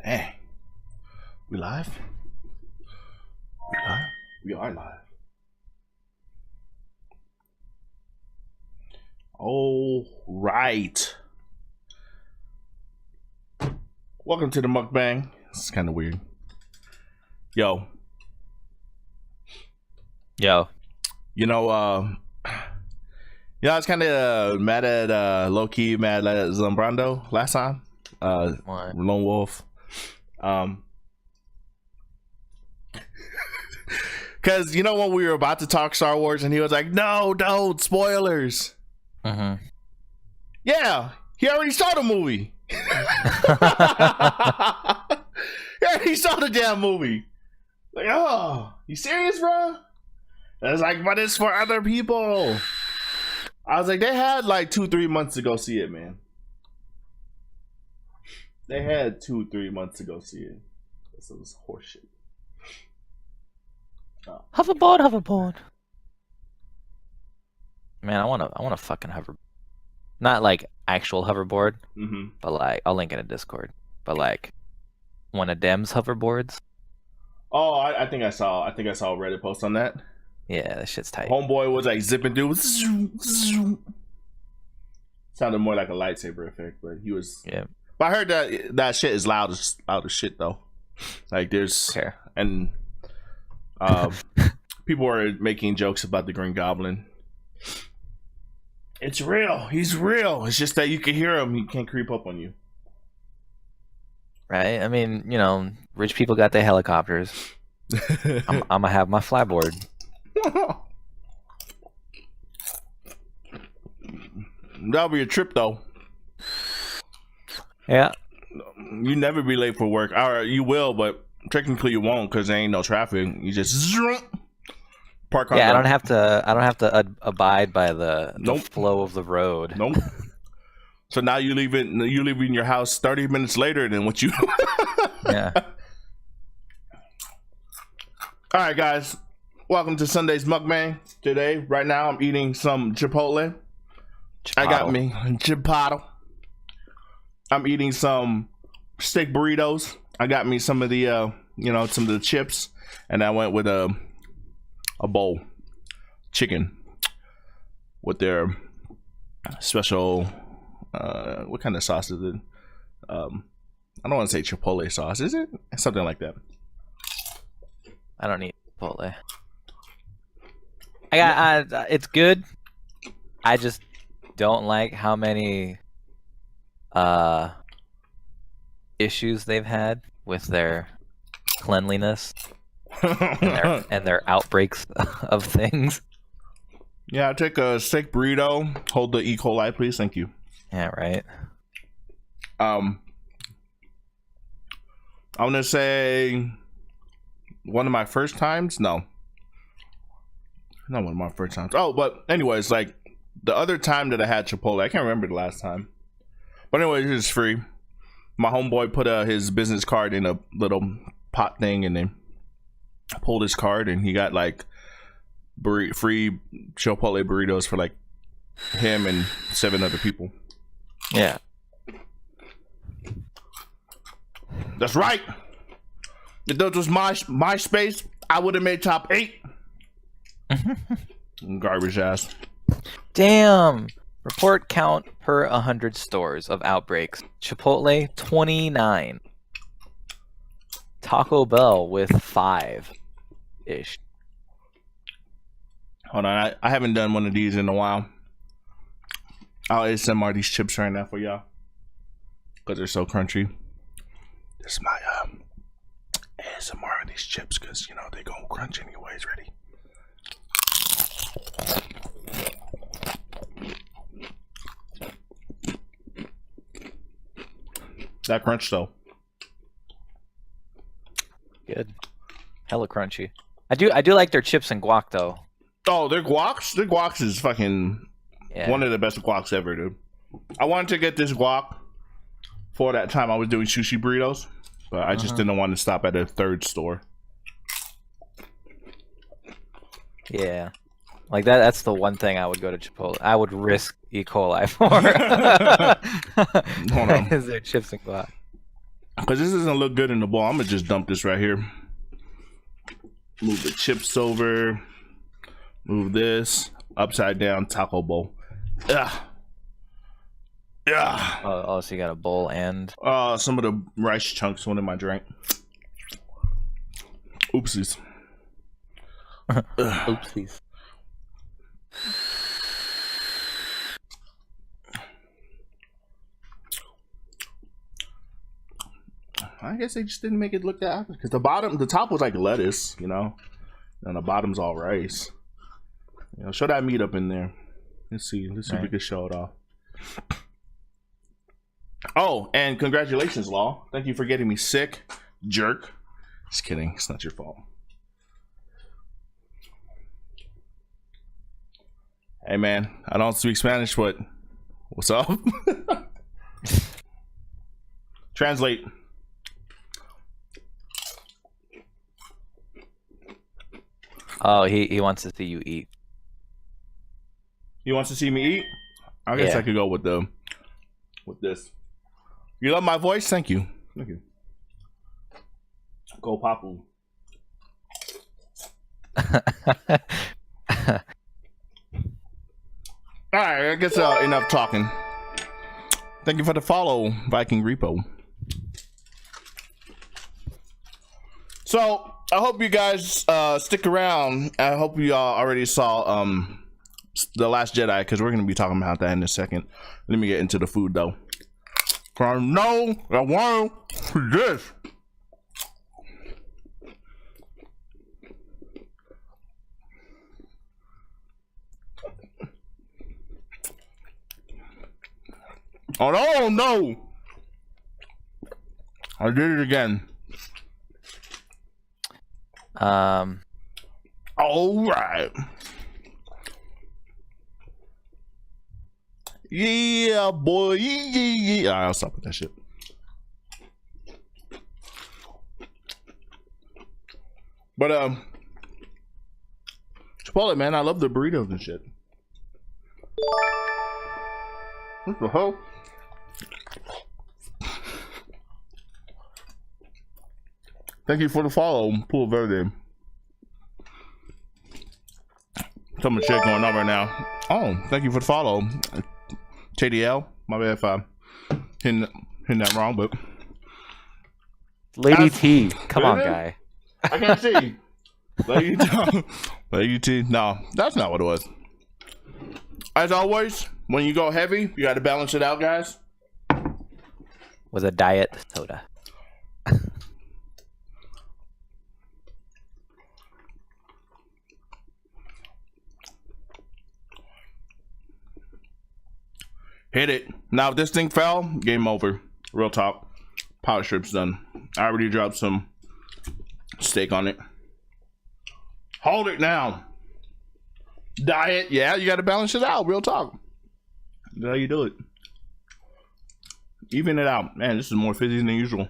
Dang. We live? We live? We are live. All right. Welcome to the Mukbang. This is kind of weird. Yo. Yo. I was kind of mad at low-key mad at Zambrando last time. What? Lone Wolf. Because, when we were about to talk Star Wars and he was like, no, don't, spoilers. Mm-hmm. Yeah, he already saw the movie. He already saw the damn movie. Like, oh, you serious, bro? And it's like, but it's for other people. I was like, they had like 2-3 months to go see it, man. They had 2-3 months to go see it. This was horseshit. Oh. Hoverboard. Man, I want a fucking hoverboard. Not like actual hoverboard, but like I'll link it in Discord. But like one of Dem's hoverboards. Oh, I think I saw a Reddit post on that. Yeah, that shit's tight. Homeboy was like zipping through. Sounded more like a lightsaber effect, but he was. Yeah. But I heard that shit is loud as shit though. Like there's and people are making jokes about the Green Goblin. It's real. He's real. It's just that you can hear him. He can't creep up on you. Right? I mean, rich people got their helicopters. I'm gonna have my flyboard. That'll be a trip though. Yeah. You never be late for work. Or you will, but technically you won't because there ain't no traffic. You just park on. Yeah, I don't have to abide by the flow of the road. Nope. So now you leaving your house 30 minutes later than what you. Yeah. All right, guys. Welcome to Sunday's Mukbang. Today, right now, I'm eating some Chipotle. I got me Chipotle. I'm eating some steak burritos. I got me some of the, some of the chips, and I went with a bowl chicken with their special. What kind of sauce is it? I don't want to say Chipotle sauce. Is it something like that? I don't need Chipotle. It's good. I just don't like how many issues they've had with their cleanliness and their outbreaks of things. Yeah, I'll take a steak burrito. Hold the E. coli, please. Thank you. Yeah, right. I'm gonna say one of my first times. No, not one of my first times. Oh, but anyways, like the other time that I had Chipotle, I can't remember the last time. But anyways, it's free. My homeboy put his business card in a little pot thing, and then pulled his card, and he got like free Chipotle burritos for like him and 7 other people. Yeah, that's right. If that was my space, I would have made top 8. Garbage ass. Damn. Report count per 100 stores of outbreaks. Chipotle 29. Taco Bell with 5-ish. Hold on, I haven't done one of these in a while. I'll ASMR these chips right now for y'all because they're so crunchy. This is my ASMR of these chips because they go crunch anyways. Ready? That crunch though. Good. Hella crunchy. I do like their chips and guac though. Oh, their guacs is fucking one of the best guacs ever, dude. I wanted to get this guac for that time I was doing sushi burritos, but I just didn't want to stop at a third store. Yeah. Like that's the one thing I would go to Chipotle. I would risk E. coli for. Hold on. Is there chips and guac? Because this doesn't look good in the bowl. I'm gonna just dump this right here. Move the chips over. Move this upside down taco bowl. Ugh. Yeah. Oh, so you got a bowl and some of the rice chunks went in my drink. Oopsies. Oopsies. I guess they just didn't make it look that because the top was like lettuce, you know, and the bottom's all rice. You know, show that meat up in there. Let's see if we can show it off. Oh, and congratulations, Law. Thank you for getting me sick, jerk. Just kidding. It's not your fault. Hey, man. I don't speak Spanish. What's up? Translate. Oh, he wants to see you eat. He wants to see me eat? I guess I could go with this. You love my voice? Thank you. Thank you. Go Papu. Alright, I guess enough talking. Thank you for the follow, Viking Repo. So, I hope you guys stick around. I hope you all already saw The Last Jedi, because we're going to be talking about that in a second. Let me get into the food, though. I know I want this. Oh no! I did it again. All right. Yeah, boy. Yeah. All right, I'll stop with that shit. But Chipotle, man, I love the burritos and shit. What the hell? Thank you for the follow, Pool Verde. Some shit going on right now. Oh, thank you for the follow, JDL. My bad if I'm hitting that wrong, but Lady T, come on, guy. I can't see. Lady T. No, that's not what it was. As always, when you go heavy, you got to balance it out, guys. Was a diet soda. Hit it. Now, if this thing fell, game over. Real talk. Power strip's done. I already dropped some steak on it. Hold it now. Diet. Yeah, you got to balance it out. Real talk. That's how you do it. Even it out. Man, this is more fizzy than usual.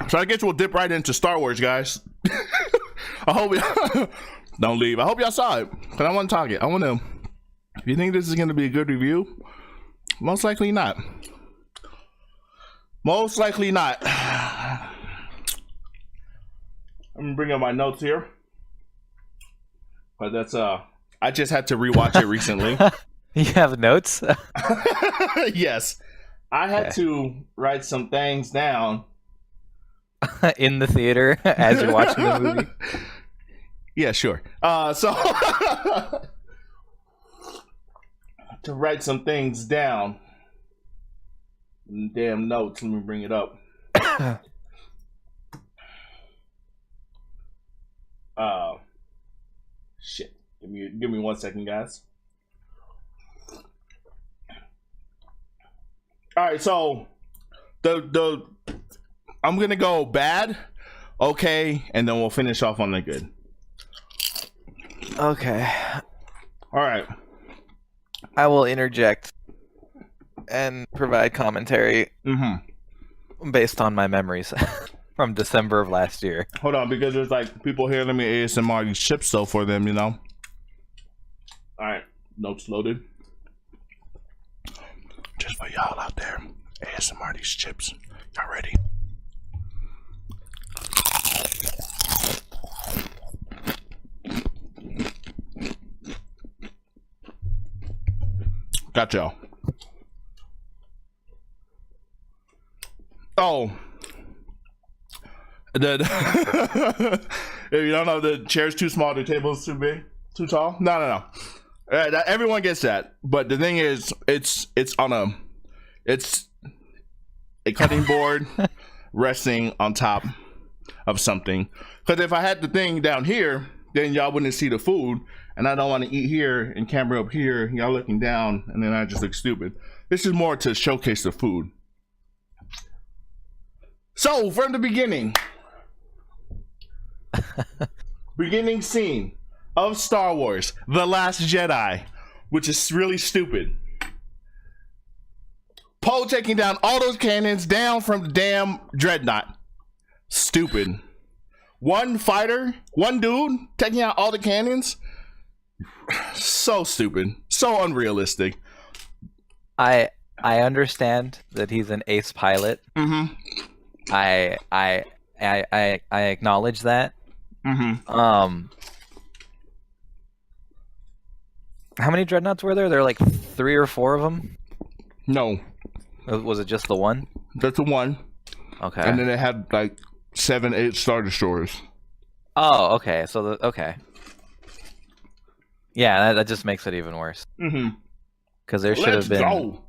So I guess we'll dip right into Star Wars, guys. I hope y'all don't leave. I hope y'all saw it, because I want to talk it. I want to. If you think this is going to be a good review, most likely not. Most likely not. I'm gonna bring up my notes here, but that's I just had to rewatch it recently. You have notes? Yes, I had to write some things down in the theater as you're watching the movie. Yeah, sure. So to write some things down. Damn notes. Let me bring it up. Shit. Give me 1 second, guys. All right, so the I'm gonna go bad, okay, and then we'll finish off on the good. Okay. All right. I will interject and provide commentary based on my memories from December of last year. Hold on, because there's like people here. Let me ASMR these chips though for them, you know. All right, notes loaded. Just for y'all out there, ASMR these chips. Y'all ready? Got y'all. Oh. If you don't know, the chair's too small, the table's too big, too tall. No. Everyone gets that, but the thing is, it's a cutting board resting on top of something. Because if I had the thing down here, then y'all wouldn't see the food, and I don't want to eat here and camera up here, y'all looking down, and then I just look stupid. This is more to showcase the food. So from the beginning. Beginning scene of Star Wars, The Last Jedi, which is really stupid. Poe taking down all those cannons down from the damn dreadnought. Stupid. One fighter, one dude taking out all the cannons. So stupid. So unrealistic. I understand that he's an ace pilot. Mm-hmm. I acknowledge that. Mm-hmm. How many dreadnoughts were there? There were like 3 or 4 of them. No. Was it just the one? That's the one. Okay. And then it had like 7, 8 Star Destroyers. Oh, okay. So okay. Yeah, that just makes it even worse. Mm-hmm. Because there should have been. Go.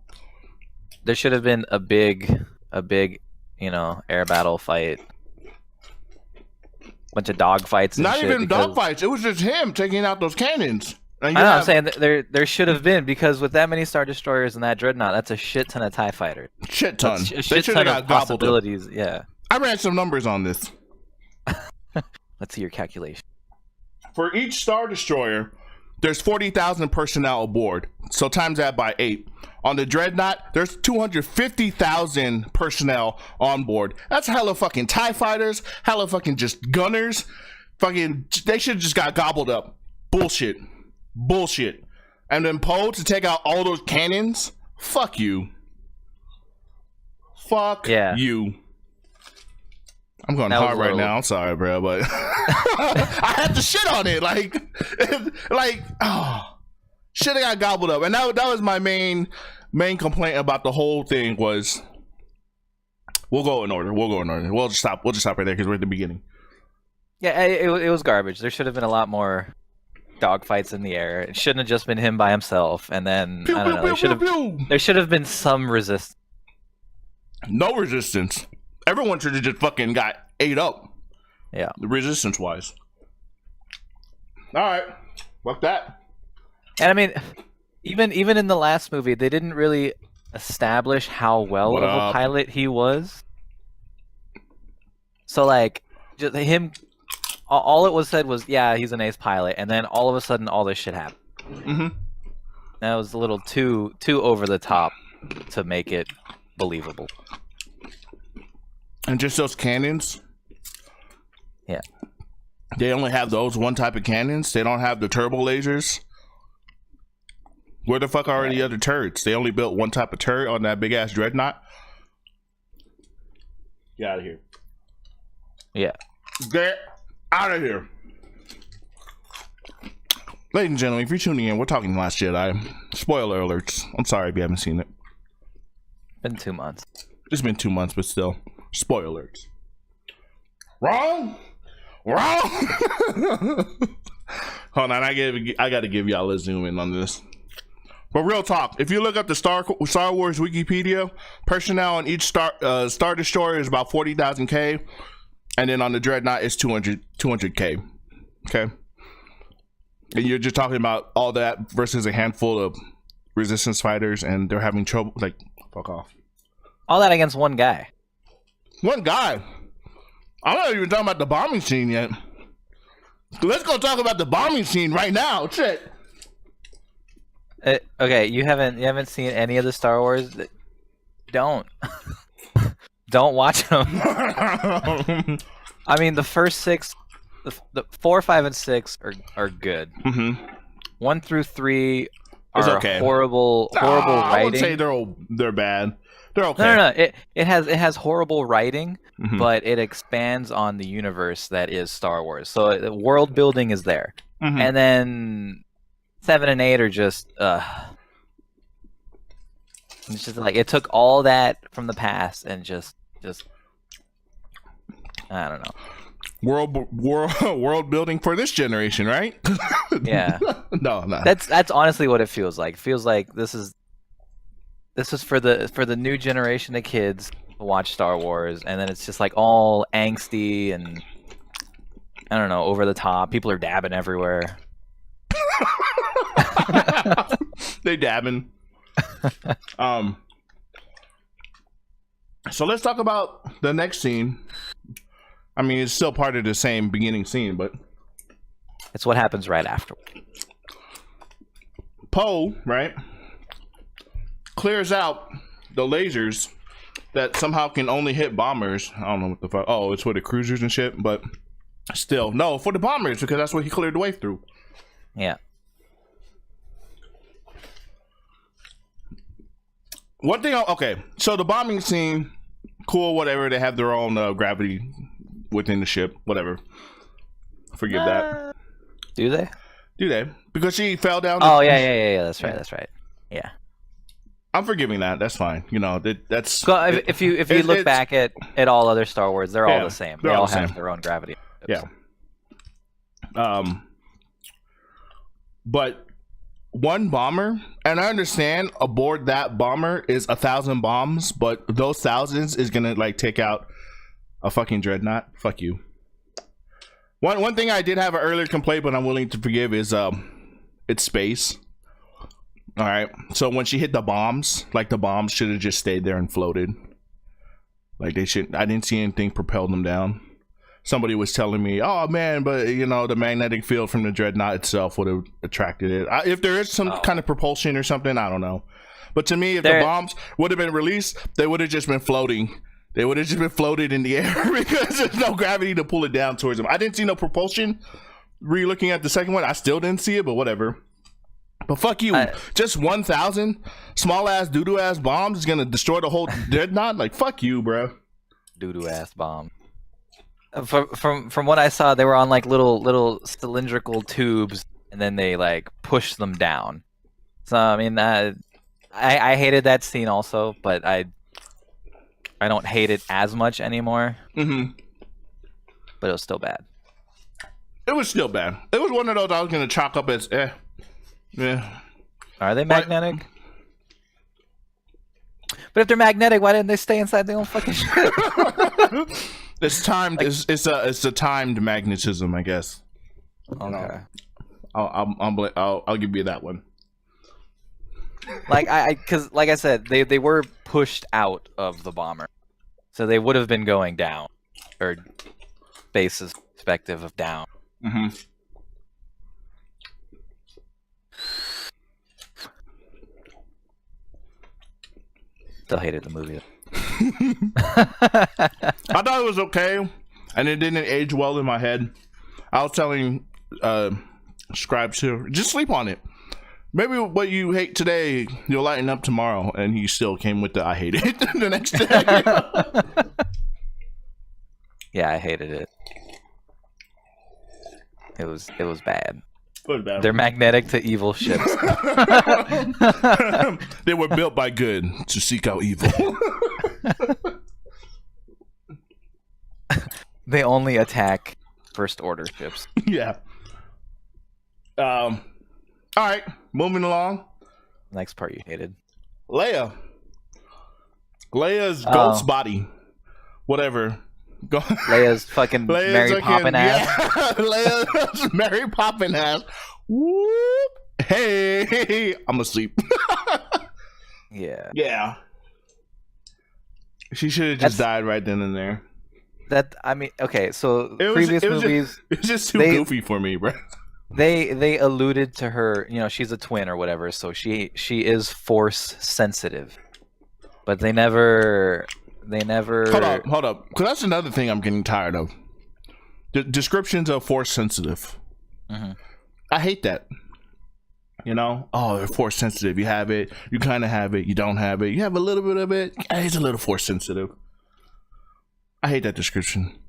There should have been a big, air battle fight. Bunch of dog fights. And Not shit even dog fights. It was just him taking out those cannons. I'm saying that there should have been, because with that many Star Destroyers and that dreadnought, that's a shit ton of TIE fighter. Shit ton. A shit ton of possibilities. Yeah. I ran some numbers on this. Let's see your calculation. For each Star Destroyer, there's 40,000 personnel aboard. So times that by 8. On the Dreadnought, there's 250,000 personnel on board. That's hella fucking TIE fighters, hella fucking just gunners. Fucking, they should have just got gobbled up. Bullshit. And then Poe to take out all those cannons? Fuck you. Fuck you. I'm going hard right now. I'm sorry, bro, but I had to shit on it. Shit, I got gobbled up, and that was my main complaint about the whole thing. Was we'll go in order. We'll just stop right there because we're at the beginning. Yeah, it was garbage. There should have been a lot more dogfights in the air. It shouldn't have just been him by himself. And then I don't know. There should have been some resistance. No resistance. Everyone should have just fucking got ate up. Yeah. Resistance wise. All right. Fuck that. And I mean, even in the last movie, they didn't really establish how well of a pilot he was. So like, just him, all it was said was, yeah, he's an ace pilot, and then all of a sudden, all this shit happened. Mm-hmm. That was a little too over the top to make it believable. And just those cannons. Yeah. They only have those one type of cannons. They don't have the turbo lasers. Where the fuck are any other turrets? They only built one type of turret on that big ass dreadnought. Get out of here. Yeah. Get out of here. Ladies and gentlemen, if you're tuning in, we're talking Last Jedi. Spoiler alerts. I'm sorry if you haven't seen it. Been 2 months. It's been 2 months, but still. Spoiler alerts. Wrong. Hold on, I gotta give y'all a zoom in on this. But real talk, if you look up the Star Wars Wikipedia, personnel on each Star Destroyer is about 40,000 K, and then on the Dreadnought it's 200 K. Okay, and you're just talking about all that versus a handful of resistance fighters, and they're having trouble. Like, fuck off. All that against one guy. One guy. I'm not even talking about the bombing scene yet. Let's go talk about the bombing scene right now. Shit. Okay, you haven't seen any of the Star Wars? Don't watch them. I mean, the first 6, the 4, 5, and 6 are good. Mm-hmm. 1 through 3 are okay. horrible I wouldn't writing. say they're bad. They're okay. No. It has horrible writing, but it expands on the universe that is Star Wars. So the world building is there, and then 7 and 8 are just. It's just like it took all that from the past and just I don't know. World building for this generation, right? Yeah. No. That's honestly what it feels like. It feels like this is for the new generation of kids to watch Star Wars, and then it's just like all angsty and I don't know, over the top. People are dabbing everywhere. They dabbing. So let's talk about the next scene. I mean, it's still part of the same beginning scene, but it's what happens right after. Poe, right, clears out the lasers that somehow can only hit bombers. I don't know what the fuck. Oh, it's for the cruisers and shit, but still, no, for the bombers because that's what he cleared the way through. Yeah. One thing, okay, so the bombing scene, cool, whatever. They have their own gravity within the ship, whatever. Forgive that. Do they? Do they? Because she fell down. Oh, yeah. That's right. Yeah. I'm forgiving that. That's fine. You know, that's. So if you look back at all other Star Wars, they're all the same. They all have their own gravity. Yeah. But one bomber, and I understand aboard that bomber is 1,000 bombs, but those thousands is gonna like take out a fucking dreadnought. Fuck you. One thing I did have an earlier complaint, but I'm willing to forgive is it's space. All right, so when she hit the bombs, like the bombs should have just stayed there and floated. Like they should. I didn't see anything propel them down. Somebody was telling me, "Oh man, but you know the magnetic field from the dreadnought itself would have attracted it. If there is some kind of propulsion or something, I don't know. But to me, if the bombs would have been released, they would have just been floating. They would have just been floated in the air because there's no gravity to pull it down towards them. I didn't see no propulsion. Re-looking at the second one, I still didn't see it, but whatever. But fuck you. Just 1,000 small ass doo-doo ass bombs is gonna destroy the whole dreadnought? Like fuck you, bro. Doo-doo ass bomb. From what I saw, they were on like little cylindrical tubes, and then they like pushed them down. So I mean, I hated that scene also, but I don't hate it as much anymore. But it was still bad. It was still bad. It was one of those I was gonna chalk up as yeah. Are they magnetic? But if they're magnetic, why didn't they stay inside their own fucking ship? It's timed. Like, it's a timed magnetism, I guess. Okay. I'll give you that one. Like because like I said, they were pushed out of the bomber, so they would have been going down, or base's perspective of down. Still hated the movie. I thought it was okay, and it didn't age well in my head. I was telling Scribe to just sleep on it. Maybe what you hate today, you'll lighten up tomorrow. And he still came with the I hate it the next day. Yeah, I hated it. It was bad. They're magnetic to evil ships. They were built by good to seek out evil. They only attack first order ships. Yeah. All right, moving along. Next part you hated. Leia's ghost body. Whatever. Leia's fucking Mary Poppin ass. Yeah, Leia's Mary Poppin ass. Whoop. Hey, I'm asleep. Yeah. Yeah. She should have just died right then and there. Okay, so previous movies, it's just too goofy for me, bro. They alluded to her, you know, she's a twin or whatever, so she is force sensitive. But they never Hold up. Because that's another thing I'm getting tired of. Descriptions of force sensitive. I hate that. You know, oh, they're force sensitive. You have it, you kind of have it, you don't have it, you have a little bit of it. It's a little force sensitive. I hate that description.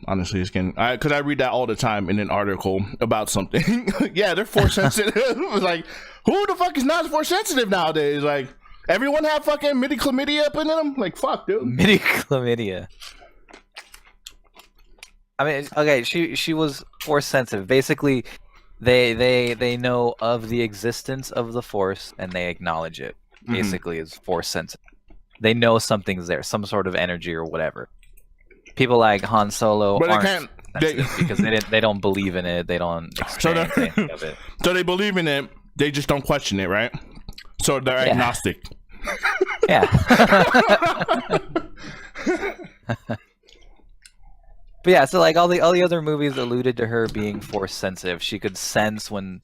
Honestly, it's getting, because I read that all the time in an article about something. Yeah, they're force sensitive. It's like, who the fuck is not force sensitive nowadays? Like, everyone have fucking midi chlamydia up in them? Like, fuck, dude. Midi chlamydia. I mean, okay, she was force sensitive. Basically, they know of the existence of the force and they acknowledge it. Basically, is force sensitive. They know something's there, some sort of energy or whatever. People like Han Solo aren't sensitive because they don't believe in it. They don't experience anything of it. So they believe in it. They just don't question it, right? So they're agnostic. Yeah. But yeah, so like all the other movies alluded to her being force sensitive. She could sense when,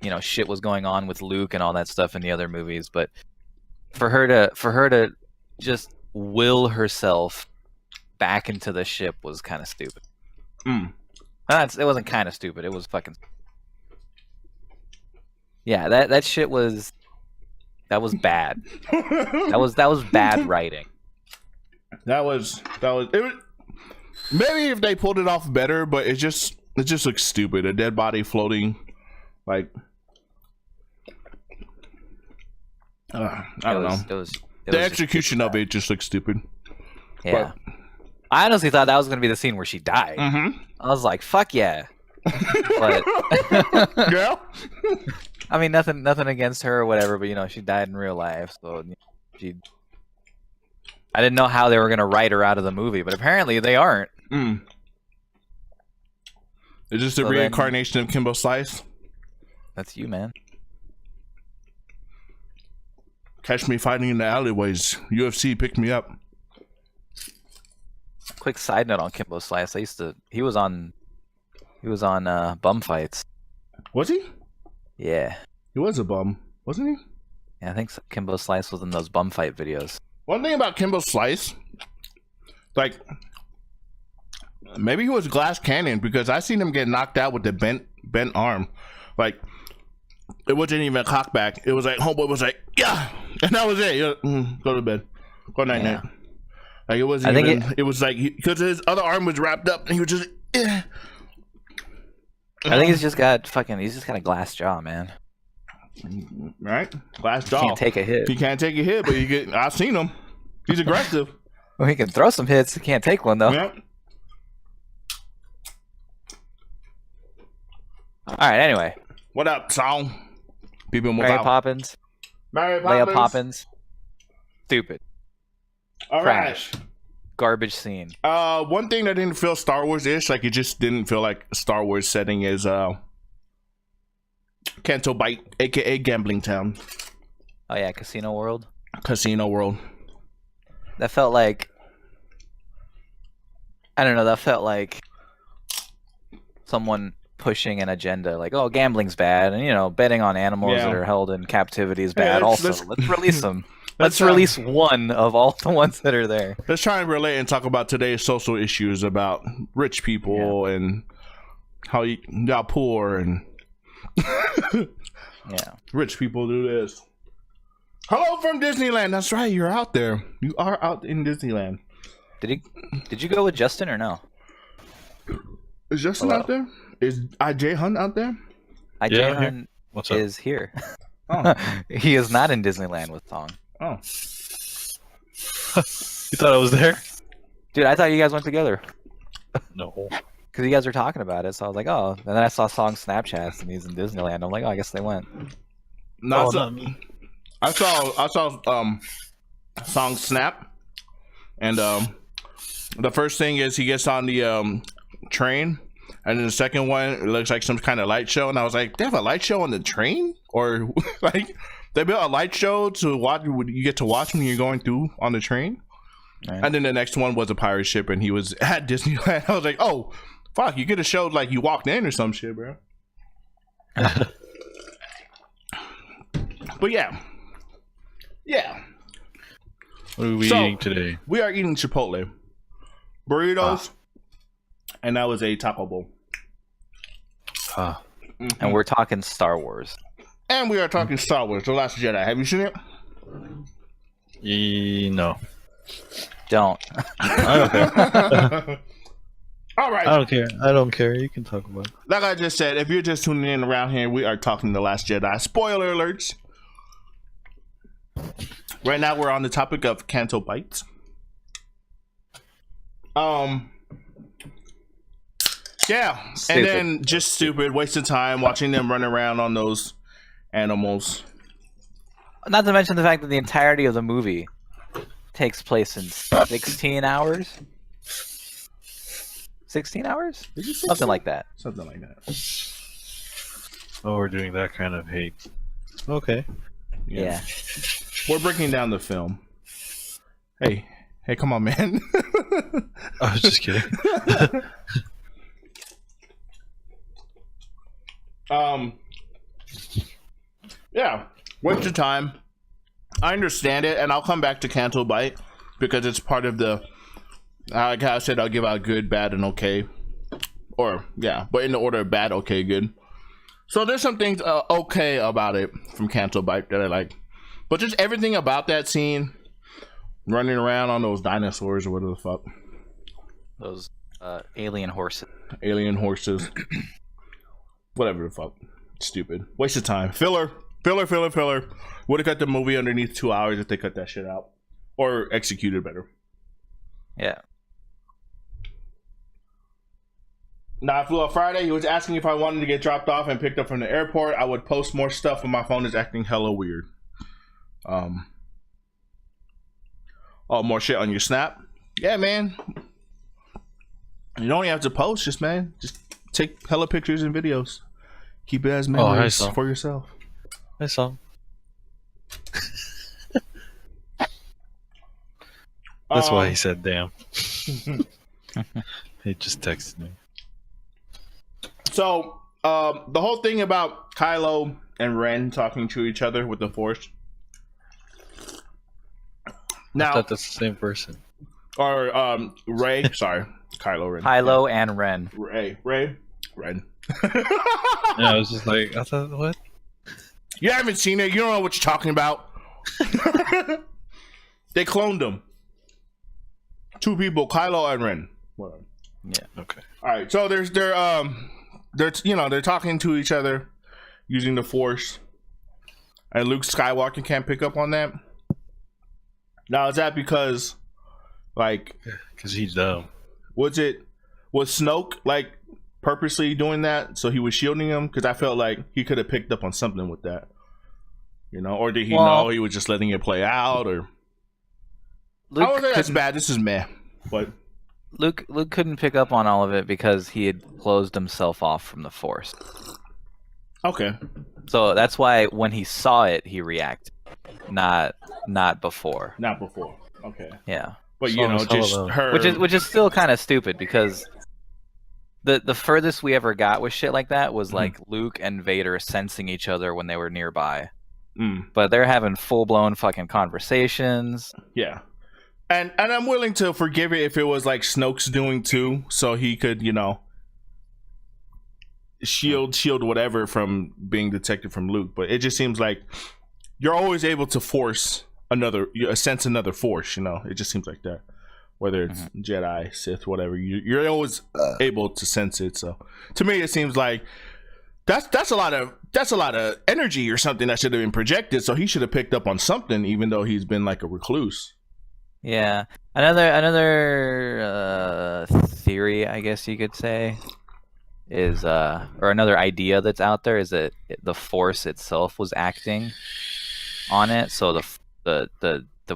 you know, shit was going on with Luke and all that stuff in the other movies. But for her to just will herself back into the ship was kind of stupid. It wasn't kind of stupid. It was fucking. Yeah, that shit was. That was bad. that was bad writing. That was it was. Maybe if they pulled it off better, but it just looks stupid. A dead body floating, like I don't know. The execution of it just looks stupid. Yeah, but I honestly thought that was gonna be the scene where she died. I was like, "Fuck yeah!" But yeah, I mean, nothing against her or whatever, but you know, she died in real life, so she. I didn't know how they were gonna write her out of the movie, but apparently they aren't. Is this the reincarnation of Kimbo Slice? That's you, man. Catch me fighting in the alleyways. UFC picked me up. Quick side note on Kimbo Slice. He was on bum fights. Was he? Yeah. He was a bum, wasn't he? Yeah, I think Kimbo Slice was in those bum fight videos. One thing about Kimbo Slice, like, maybe he was glass cannon because I seen him get knocked out with the bent arm. Like, it wasn't even a cockback. It was like, homeboy was like, yeah, and that was it. Go to bed. Go night night. Like, it wasn't it was like, because his other arm was wrapped up and he was just, I think he's just got a glass jaw, man. Right? Glass jaw. He can't take a hit. He can't take a hit, but I've seen him. He's aggressive. Well, he can throw some hits. He can't take one, though. Yep. All right, anyway. What up, song? People Mary Poppins. Mary Poppins. Leia Poppins. Stupid. All Crash. Right. Garbage scene. One thing that didn't feel Star Wars-ish, like it just didn't feel like a Star Wars setting is Canto Bight, aka Gambling Town. Oh yeah, Casino World. Casino World. That felt like, I don't know, that felt like someone pushing an agenda, like, oh, gambling's bad, and you know, betting on animals that are held in captivity is bad. Let's release them. Let's release one of all the ones that are there. Let's try and relate and talk about today's social issues about rich people and how y'all poor and rich people do this. Hello from Disneyland. That's right. You're out there. You are out in Disneyland. Did you go with Justin or no? Is Justin out there? Is IJ Hunt out there? IJ Hunt is here. Oh. He is not in Disneyland with Thong. Oh. You thought I was there? Dude, I thought you guys went together. No. Because you guys were talking about it, so I was like, oh. And then I saw Song's Snapchats, and he's in Disneyland. I'm like, oh, I guess they went. No, not me. I saw Song Snap, and the first thing is he gets on the train, and then the second one it looks like some kind of light show, and I was like, they have a light show on the train, or like they built a light show to watch. You get to watch when you're going through on the train, right. And then the next one was a pirate ship, and he was at Disneyland. I was like, oh fuck, you could have showed like you walked in or some shit, bro. But yeah. What are we eating today? We are eating Chipotle burritos, and that was a taco bowl. And we're talking Star Wars. And we are talking Star Wars: The Last Jedi. Have you seen it? No. Don't. I don't care. All right. I don't care. I don't care. You can talk about it. Like I just said, if you're just tuning in around here, we are talking The Last Jedi. Spoiler alerts. Right now, we're on the topic of Canto Bites. Yeah, Stupid. and then just stupid, wasting time watching them run around on those animals. Not to mention the fact that the entirety of the movie takes place in 16 hours. 16 hours? Something like that. Something like that. Oh, we're doing that kind of hate. Okay. Yeah. We're breaking down the film. Hey, come on, man. I was just kidding. Yeah, waste your time. I understand it, and I'll come back to Canto Bite because it's part of the. Like I said, I'll give out good, bad, and okay, or yeah, but in the order of bad, okay, good. So there's some things okay about it from Canto Bite that I like, but just everything about that scene, running around on those dinosaurs or whatever the fuck, Those alien horses. alien horses, whatever the fuck, stupid, waste of time, filler. Would have cut the movie underneath 2 hours if they cut that shit out or executed better. Yeah. Now, I flew on Friday. He was asking if I wanted to get dropped off and picked up from the airport. I would post more stuff, and my phone is acting hella weird. Oh, more shit on your Snap? Yeah, man. You don't even have to post, just take hella pictures and videos. Keep it as memories for yourself. I saw. That's why he said damn. He just texted me. So, the whole thing about Kylo and Ren talking to each other with the Force. I Now, thought that's the same person. or Rey, sorry, Kylo Ren. Kylo and Ren. Ren. Yeah, I was just like, I thought, what? You haven't seen it. You don't know what you're talking about. They cloned them. Two people, Kylo and Ren. Whatever. Yeah. Okay. All right. So they're talking to each other using the Force, and Luke Skywalker can't pick up on that. Now is that because, like, Because he's dumb. was Snoke like purposely doing that so he was shielding him? Because I felt like he could have picked up on something with that, or did he know he was just letting it play out? Or Luke I don't think that's bad. This is meh, but Luke couldn't pick up on all of it because he had closed himself off from the Force. okay. So that's why when he saw it, he reacted, not before. Not before. Okay. Yeah. But So just hello. her, Which is still kind of stupid because the furthest we ever got with shit like that was like Luke and Vader sensing each other when they were nearby. But they're having full blown fucking conversations. Yeah. And I'm willing to forgive it if it was like Snoke's doing too, so he could, shield whatever from being detected from Luke. But it just seems like you're always able to sense another force, It just seems like that. Whether it's Jedi, Sith, whatever, you're always able to sense it. So to me, it seems like that's a lot of energy or something that should have been projected. So he should have picked up on something, even though he's been like a recluse. Yeah. Another theory, I guess you could say, is or another idea that's out there is that the Force itself was acting on it. So the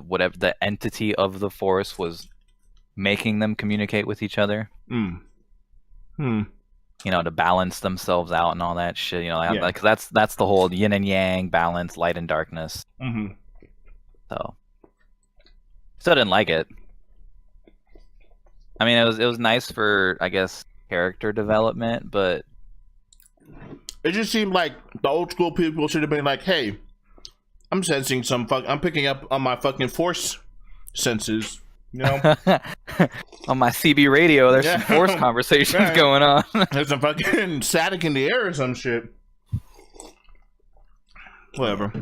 whatever the entity of the Force was making them communicate with each other. To balance themselves out and all that shit. Like that's the whole yin and yang balance, light and darkness. So. Still didn't like it. I mean, it was nice for, I guess, character development, but it just seemed like the old school people should have been like, "Hey, I'm sensing I'm picking up on my fucking Force senses." On my CB radio, there's some Force conversations going on. There's some fucking static in the air or some shit. whatever.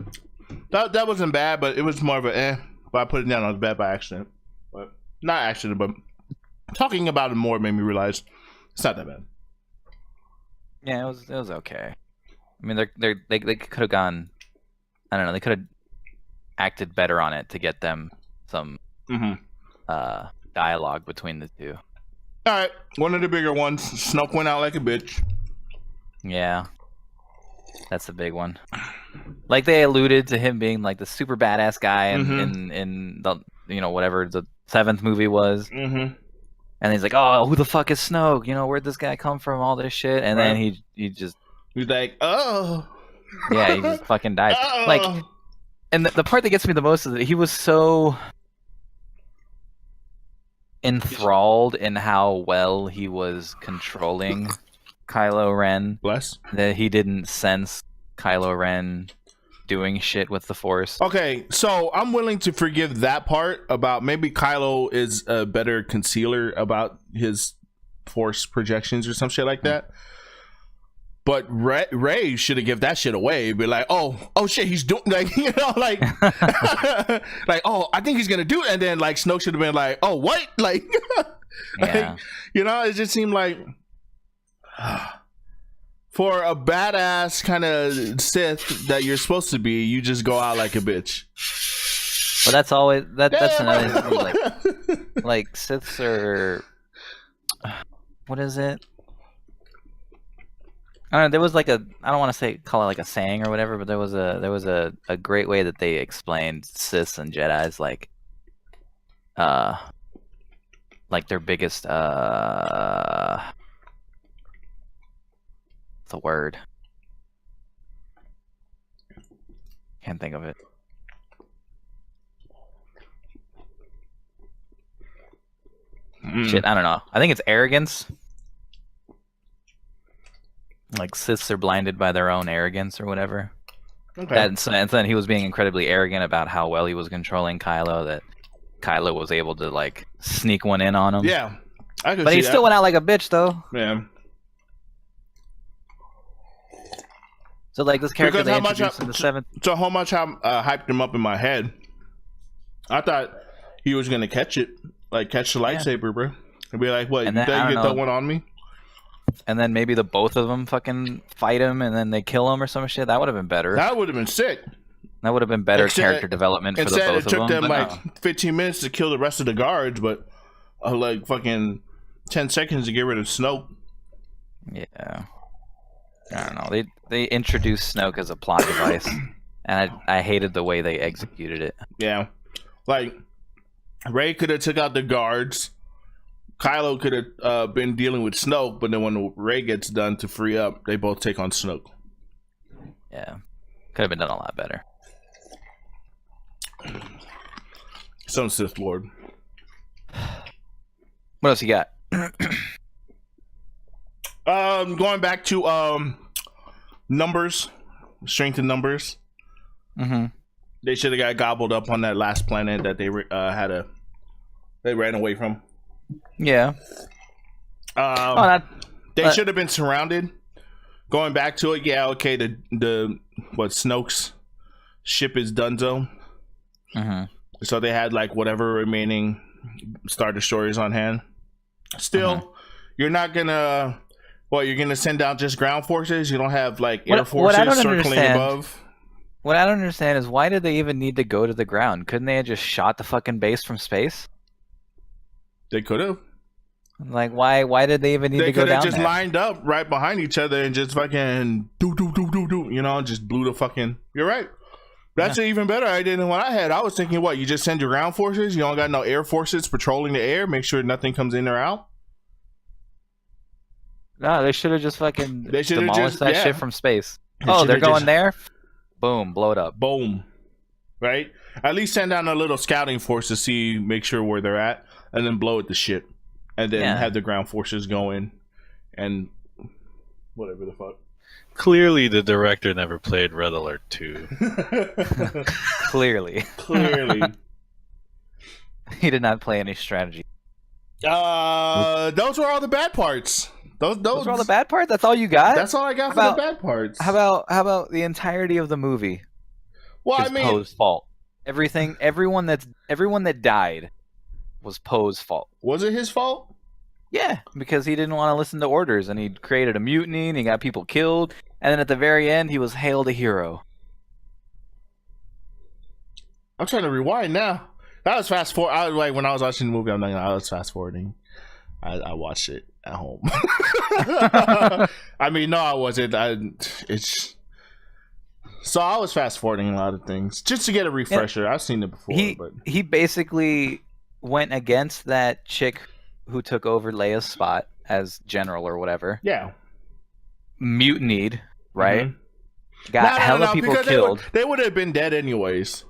That wasn't bad, but it was more of a eh. But I put it down on bad by accident. But not accident, but talking about it more made me realize it's not that bad. Yeah, it was okay. I mean, they could have gone. I don't know. They could have acted better on it to get them some dialogue between the two. All right, one of the bigger ones. Snoke went out like a bitch. Yeah, that's a big one. Like they alluded to him being like the super badass guy in the whatever the 7th movie was. Mm-hmm. And he's like, oh, who the fuck is Snoke? Where'd this guy come from? All this shit. And then he just... He's like, oh. Yeah, he just fucking dies. Oh. Like, and the part that gets me the most is that he was so enthralled in how well he was controlling Kylo Ren. Bless. That he didn't sense Kylo Ren doing shit with the Force. Okay, so I'm willing to forgive that part about maybe Kylo is a better concealer about his Force projections or some shit like that. But Rey should have given that shit away. Be like, oh shit, he's doing like like like I think he's gonna do it, and then like Snoke should have been like, oh what, like, yeah. Like, it just seemed like. For a badass kind of Sith that you're supposed to be, you just go out like a bitch. But that's always that's another thing. Like Siths are, what is it? I don't know. There was like I don't want to call it like a saying or whatever, but there was a great way that they explained Siths and Jedi's like their biggest the word. Can't think of it. Shit, I don't know. I think it's arrogance. Like Siths are blinded by their own arrogance or whatever. Okay. And then he was being incredibly arrogant about how well he was controlling Kylo, that Kylo was able to like sneak one in on him. Yeah. But he still went out like a bitch though. Yeah. So like this character they introduced in the 7th. So how much I hyped him up in my head. I thought he was gonna catch it, like catch the lightsaber, bro. And be like, what? You thought you get that one on me? And then maybe the both of them fucking fight him, and then they kill him or some shit. That would have been better. That would have been sick. That would have been better character development for the both of them. Instead, it took them like 15 minutes to kill the rest of the guards, but like fucking 10 seconds to get rid of Snoke. Yeah. I don't know. They introduced Snoke as a plot device, and I hated the way they executed it. Yeah, like Rey could have took out the guards. Kylo could have been dealing with Snoke, but then when Rey gets done to free up, they both take on Snoke. Yeah, could have been done a lot better. Some Sith Lord. What else you got? Going back to numbers, strength in numbers. Mm-hmm. They should have got gobbled up on that last planet that they they ran away from. Yeah. They should have been surrounded. Going back to it, yeah, okay. The Snoke's ship is donezo. Mm-hmm. So they had like whatever remaining Star Destroyers on hand. Still, you're not gonna. Well, you're gonna send out just ground forces. You don't have like air forces circling above. What I don't understand is why did they even need to go to the ground? Couldn't they have just shot the fucking base from space? They could have. Like, why did they even need to go down there? They could have just lined up right behind each other and just fucking do, just blew the fucking... You're right. That's an even better idea than what I had. I was thinking, what, you just send your ground forces? You don't got no air forces patrolling the air? Make sure nothing comes in or out? No, they should have just fucking demolished that shit from space. They're going there? Boom, blow it up. Boom. Right? At least send down a little scouting force to make sure where they're at, and then blow it to shit. And then have the ground forces go in and whatever the fuck. Clearly the director never played Red Alert 2. Clearly. He did not play any strategy. Those were all the bad parts. Those were all the bad parts? That's all you got? That's all I got for the bad parts. How about the entirety of the movie? Well, I is mean, Poe's fault. Everyone that died was Poe's fault. was it his fault? Yeah, because he didn't want to listen to orders, and he created a mutiny, and he got people killed, and then at the very end, he was hailed a hero. I'm trying to rewind now. That was fast forward. I was like, when I was watching the movie, I'm like, I was fast forwarding. I watched it at home. I mean, no, I wasn't. So I was fast forwarding a lot of things just to get a refresher. I've seen it before, but he basically went against that chick who took over Leia's spot as general or whatever. yeah, Mutinied, right? Mm-hmm. Got hella people killed. They would have been dead anyways.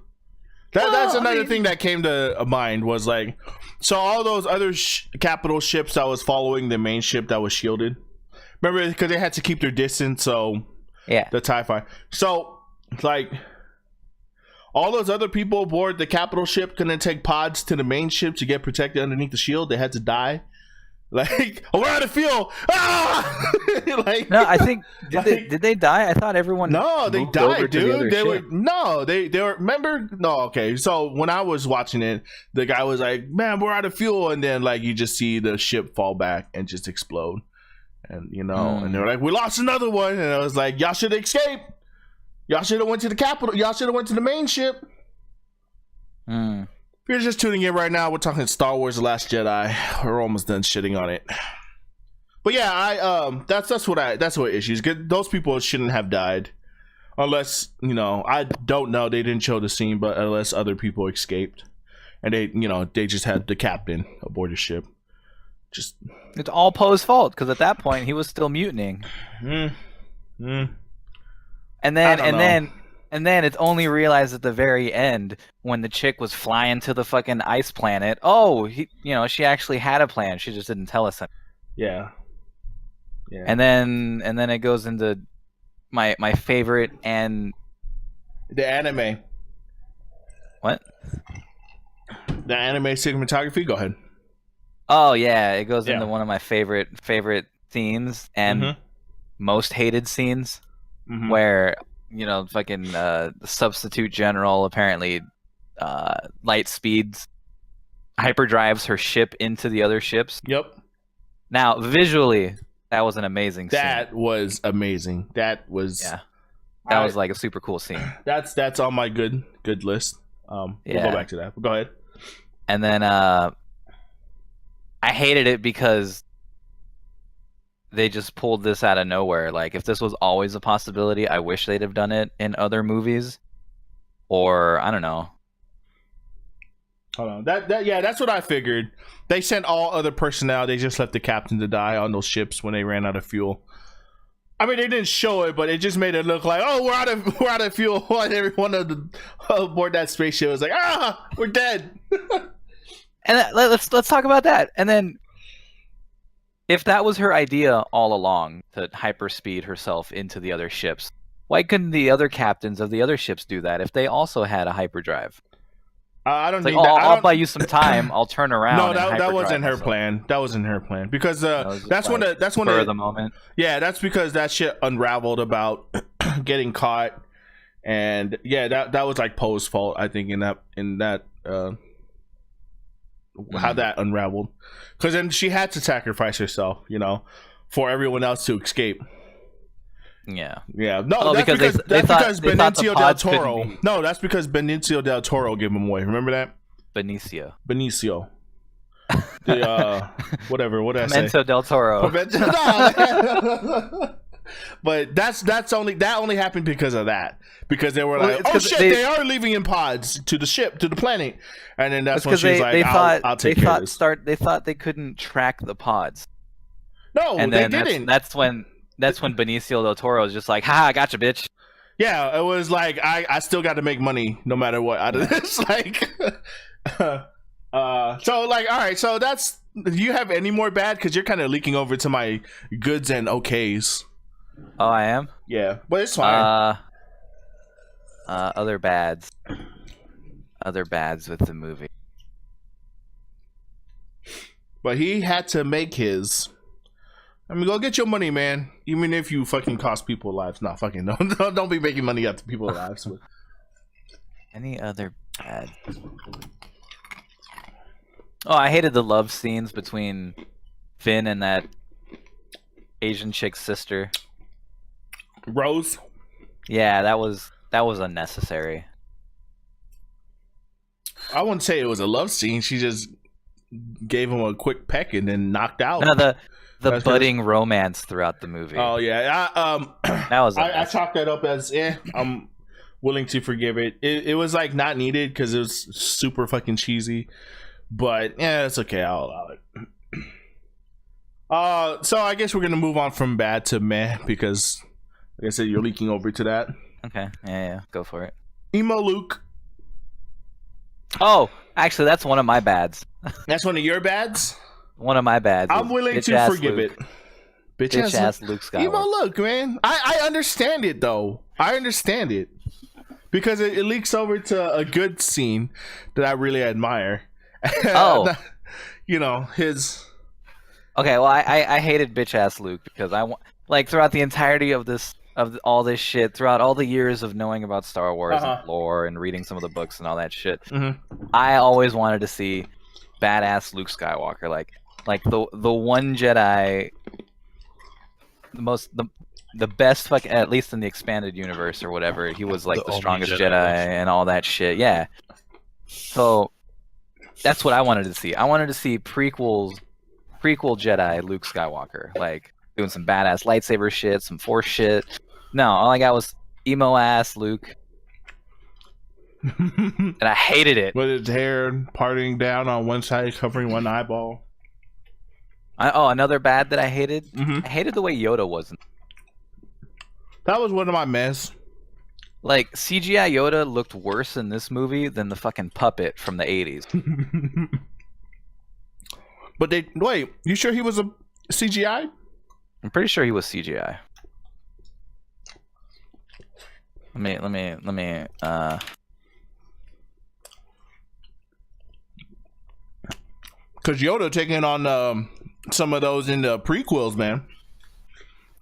That's another thing that came to mind was like, so all those other capital ships that was following the main ship that was shielded. Remember, because they had to keep their distance. So yeah, the TIE Fighter. So like, all those other people aboard the capital ship couldn't take pods to the main ship to get protected underneath the shield. They had to die. Like, we're out of fuel. Ah! Like, no, I think did they die? I thought everyone. No, they moved over died, to the dude. other They ship. were. Remember? No, okay. So when I was watching it, the guy was like, "Man, we're out of fuel," and then like you just see the ship fall back and just explode, and and they're like, "We lost another one," and I was like, "Y'all should escape. Y'all should have went to the capital. Y'all should have went to the main ship." If you're just tuning in right now, we're talking Star Wars: The Last Jedi. We're almost done shitting on it. But yeah, that's what issues. Those people shouldn't have died, unless I don't know. They didn't show the scene, but unless other people escaped, and they just had the captain aboard the ship. It's all Poe's fault because at that point he was still mutinying. And then it's only realized at the very end when the chick was flying to the fucking ice planet. Oh, she actually had a plan. She just didn't tell us. Yeah. And then it goes into my favorite and the anime. What? The anime cinematography. Go ahead. Oh yeah, it goes into one of my favorite scenes and most hated scenes where. Fucking the substitute general apparently light speeds hyperdrives her ship into the other ships. Yep. Now, visually, that was an amazing scene. That was amazing. That was that was like a super cool scene. That's on my good list. We'll go back to that. Go ahead. And then I hated it because they just pulled this out of nowhere. Like, if this was always a possibility, I wish they'd have done it in other movies. Or, I don't know. Hold on. That's what I figured. They sent all other personnel. They just left the captain to die on those ships when they ran out of fuel. I mean, they didn't show it, but it just made it look like, oh, we're out of fuel. And everyone aboard that spaceship was like, we're dead. And let's talk about that. And then, if that was her idea all along, to hyperspeed herself into the other ships, why couldn't the other captains of the other ships do that if they also had a hyperdrive? I don't think I'll buy you some time. I'll turn around. No, that wasn't her plan. That wasn't her plan because that's when the moment. Yeah, that's because that shit unraveled about getting caught, and that was like Poe's fault. I think in that. How that unraveled, because then she had to sacrifice herself, for everyone else to escape. Yeah. No, that's because Benicio del Toro. No, that's because Benicio del Toro gave him away. Remember that? Benicio. The whatever. What did I say? Pimento del Toro. But that only happened because of that. Because they were like, oh shit, they are leaving in pods to the ship, to the planet, and then that's when she's like, I'll take care of this. They thought they couldn't track the pods. No, and they then didn't. That's when Benicio del Toro was just like, ha, I gotcha, bitch. Yeah, it was like I still got to make money no matter what out of this. Like, so like, all right, so that's. Do you have any more bad? Because you're kind of leaking over to my goods and okays. Oh, I am? Yeah, but it's fine. Other bads with the movie. But he had to make his. I mean, go get your money, man. Even if you fucking cost people lives. Nah, fucking don't be making money after people's lives. Any other bad? Oh, I hated the love scenes between Finn and that Asian chick's sister. Rose. Yeah, that was unnecessary. I wouldn't say it was a love scene. She just gave him a quick peck and then knocked out. No, the budding romance throughout the movie. Oh yeah, that was. I chalked that up as I'm willing to forgive it. It was like not needed because it was super fucking cheesy, but yeah, it's okay. I'll allow it. So I guess we're gonna move on from bad to meh because, like I said, you're leaking over to that. Okay, yeah, go for it. Emo Luke. Oh, actually, that's one of my bads. That's one of your bads. One of my bads. I'm willing to forgive Luke. it. Bitch ass Luke Skywalker. Emo Luke, man. I understand it though. I understand it because it leaks over to a good scene that I really admire. Oh, you know his. Okay, well, I hated bitch ass Luke because like throughout the entirety of all this shit, throughout all the years of knowing about Star Wars and lore and reading some of the books and all that shit, I always wanted to see badass Luke Skywalker, like the one Jedi, the best fuck, at least in the expanded universe or whatever. He was like the strongest Jedi and all that shit. Yeah. So that's what I wanted to see. I wanted to see prequel Jedi Luke Skywalker, like doing some badass lightsaber shit, some Force shit. No, all I got was emo ass Luke, and I hated it. With his hair parting down on one side, covering one eyeball. Another bad that I hated. I hated the way Yoda was. That was one of my mess. Like CGI Yoda looked worse in this movie than the fucking puppet from the 80s. But wait, you sure he was a CGI? I'm pretty sure he was CGI. Let me Cause Yoda taking on some of those in the prequels, man.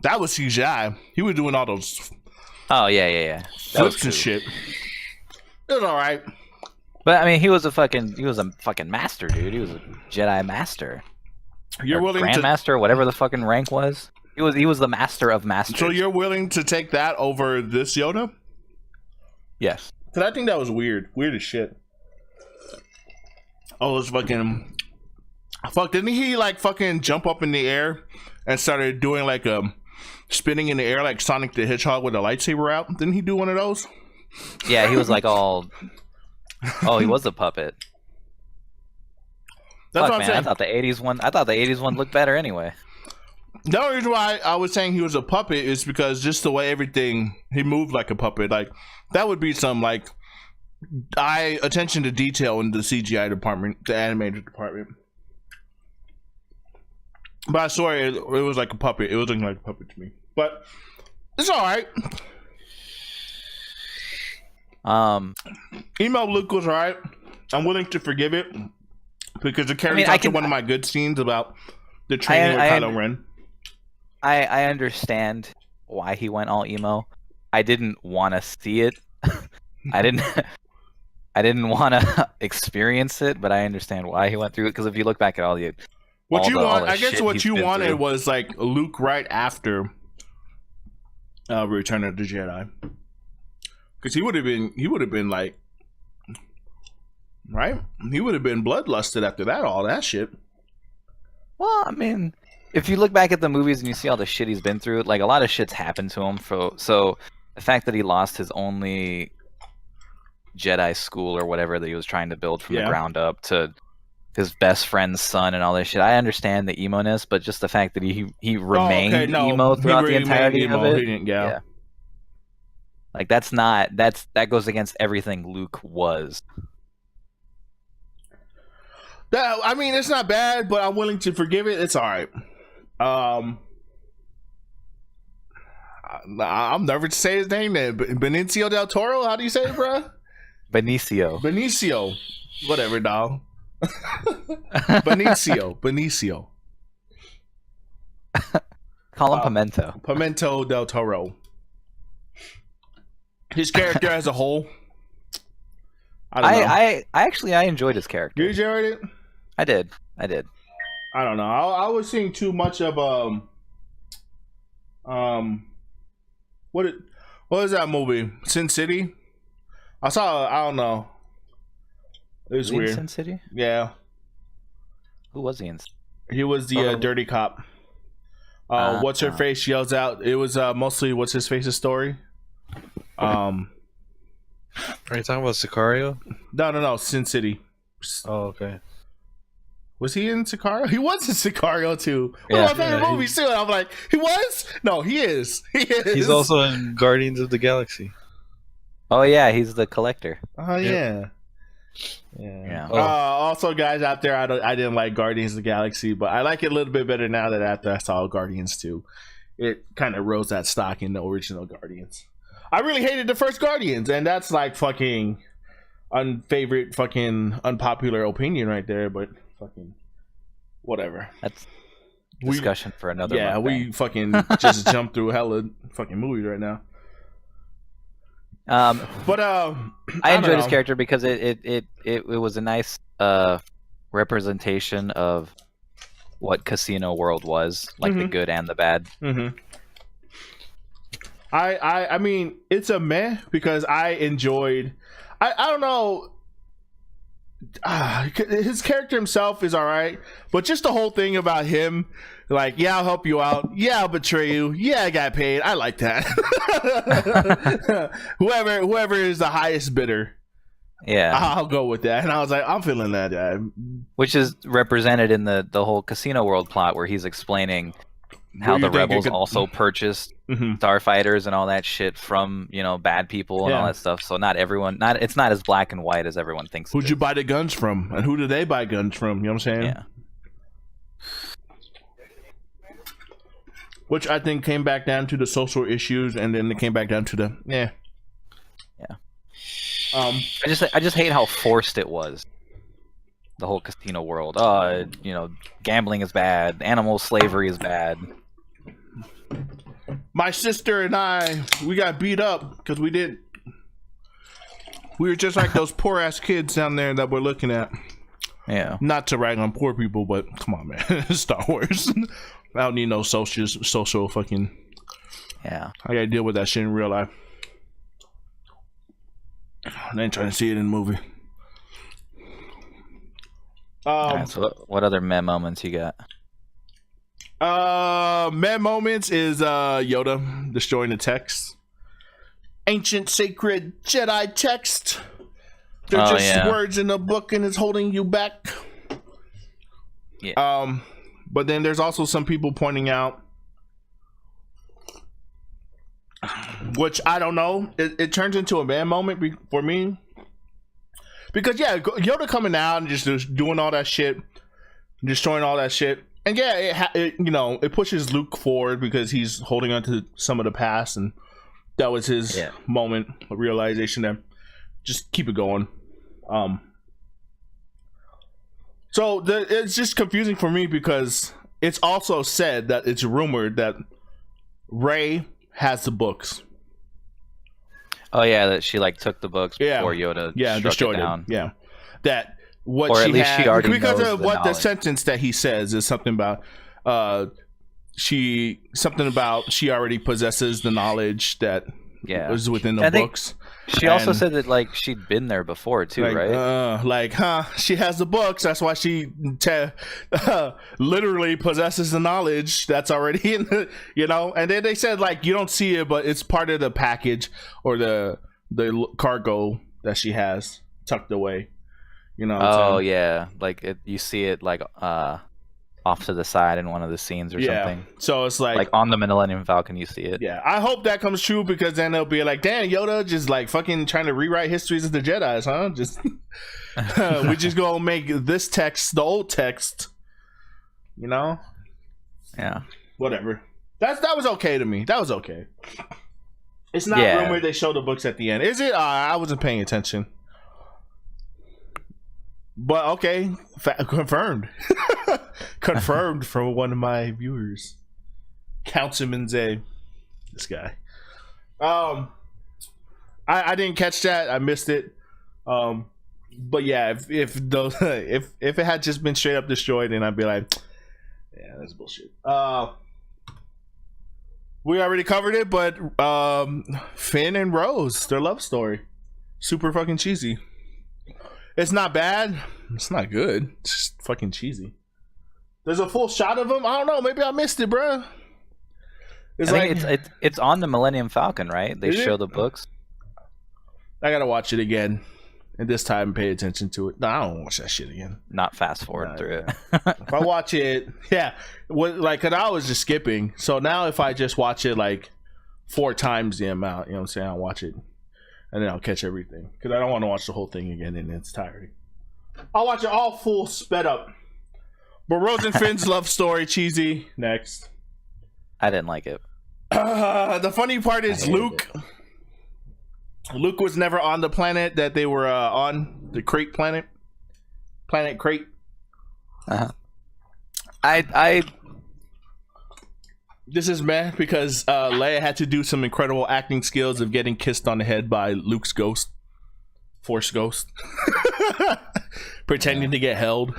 That was CGI. He was doing all those Oh yeah. flips and shit. It was alright. But I mean, he was a fucking master, dude. He was a Jedi master. You're willing Grandmaster, whatever the fucking rank was. He was the master of masters. So you're willing to take that over this Yoda? Yes. Cause I think that was weird as shit. Oh, it's fucking didn't he like fucking jump up in the air and started doing like spinning in the air like Sonic the Hedgehog with a lightsaber out? Didn't he do one of those? Yeah, he was like all. Oh, he was a puppet. That's Fuck, what I'm man, saying. I thought the 80s one looked better anyway. The only reason why I was saying he was a puppet is because just the way he moved like a puppet. Like that would be some like attention to detail in the CGI department, the animated department. But I swear it was like a puppet. It was looking like a puppet to me. But it's all right. Emo Luke was all right. I'm willing to forgive it because it carries out to one of my good scenes about the training with Kylo Ren. I understand why he went all emo. I didn't want to see it. I didn't want to experience it, but I understand why he went through it. Because if you look back at all the what all you the, want, all the I guess shit what he's you been wanted through. was like Luke right after Return of the Jedi, because he would have been like, right? He would have been bloodlusted after that, all that shit. Well, I mean, if you look back at the movies and you see all the shit he's been through, like a lot of shit's happened to him. So the fact that he lost his only Jedi school or whatever that he was trying to build from the ground up to his best friend's son and all this shit, I understand the emo-ness, but just the fact that he remained emo throughout the entirety of it. Yeah. Like that goes against everything Luke was. I mean, it's not bad, but I'm willing to forgive it. It's all right. I'm nervous to say his name. Benicio del Toro. How do you say it, bro? Benicio. Whatever, dog. Benicio. Call him Pimento. Pimento del Toro. His character as a whole, I don't know. I actually enjoyed his character. You enjoyed it? I did. I don't know. I was seeing too much of what is that movie? Sin City. I don't know. It was weird. Sin City? Yeah. Who was he in? He was the dirty cop. What's her face yells out. It was mostly what's his face's story. Are you talking about Sicario? No. Sin City. Oh, okay. Was he in Sicario? He was in Sicario too. Yeah. One of my favorite movies too. And I'm like, he was? No, he is. He is. He's also in Guardians of the Galaxy. Oh yeah, he's the collector. Oh yeah. Yeah. Also, guys out there, I didn't like Guardians of the Galaxy, but I like it a little bit better now that after I saw Guardians 2. It kind of rose that stock in the original Guardians. I really hated the first Guardians, and that's like fucking unfavorite, fucking unpopular opinion right there, but fucking whatever. That's discussion for another. Yeah, mukbang. we fucking just jumped through hella fucking movies right now. But I enjoyed his character because it was a nice representation of what Casino World was, like the good and the bad. Mm-hmm. I mean, it's a meh because I enjoyed. I don't know. His character himself is all right, but just the whole thing about him, like, yeah, I'll help you out, yeah, I'll betray you, yeah, I got paid. I like that. whoever is the highest bidder, Yeah, I'll go with that. And I was like, I'm feeling that guy. which is represented in the whole Casino World plot where he's explaining how the rebels also purchased starfighters and all that shit from bad people and all that stuff. So not everyone, it's not as black and white as everyone thinks. Who'd you buy the guns from, and who do they buy guns from? You know what I'm saying? Yeah. Which I think came back down to the social issues, and then it came back down to the Yeah. I just hate how forced it was. The whole Casino World. Gambling is bad. Animal slavery is bad. My sister and I, we got beat up because we were just like those poor ass kids down there that we're looking at. Yeah. Not to rag on poor people, but come on, man. It's Star Wars. I don't need no social fucking. Yeah. I gotta deal with that shit in real life. I ain't trying to see it in the movie. Alright, so what other meh moments you got? Meh moments is Yoda destroying the text. Ancient sacred Jedi text. They're just words in a book and it's holding you back. Yeah. But then there's also some people pointing out, which I don't know, it turns into a meh moment for me. Because Yoda coming out and just doing all that shit, destroying all that shit, and it pushes Luke forward because he's holding on to some of the past, and that was his moment of realization that just keep it going. So it's just confusing for me because it's also said that it's rumored that Rey has the books. Oh yeah, that she took the books before Yoda destroyed it down. Yeah, that what or she at least had, she already because knows of what the sentence that he says is something about she already possesses the knowledge that was within the books. She also said that she'd been there before too, right? She has the books. That's why she literally possesses the knowledge that's already in the, And then they said you don't see it, but it's part of the package or the cargo that she has tucked away. Yeah, you see it off to the side in one of the scenes or something. So it's on the Millennium Falcon, you see it. Yeah, I hope that comes true because then they'll be like, damn, Yoda just fucking trying to rewrite histories of the Jedis, huh? Just we just gonna make this text the old text, Yeah. Whatever. That was okay to me. That was okay. It's not rumored they show the books at the end, is it? I wasn't paying attention. But okay, confirmed. Confirmed from one of my viewers, Councilman Zay. This guy. I didn't catch that. I missed it. But yeah, if those if it had just been straight up destroyed, then I'd be like, yeah, that's bullshit. We already covered it, but Finn and Rose, their love story, super fucking cheesy. It's not bad. It's not good. It's just fucking cheesy. There's a full shot of him. I don't know. Maybe I missed it, bro. I think it's on the Millennium Falcon, right? They show the books. I gotta watch it again, and this time pay attention to it. No, I don't watch that shit again. Not fast forward through it. If I watch it, yeah, cause I was just skipping. So now if I just watch it like 4 times the amount, you know what I'm saying? I'll watch it, and then I'll catch everything. Cause I don't want to watch the whole thing again in its entirety. I'll watch it all full sped up. But Rose and Finn's love story, cheesy. Next. I didn't like it. The funny part is Luke was never on the planet that they were on, the Crate planet Crate. This is meh because Leia had to do some incredible acting skills of getting kissed on the head by Luke's ghost, Force ghost, pretending to get held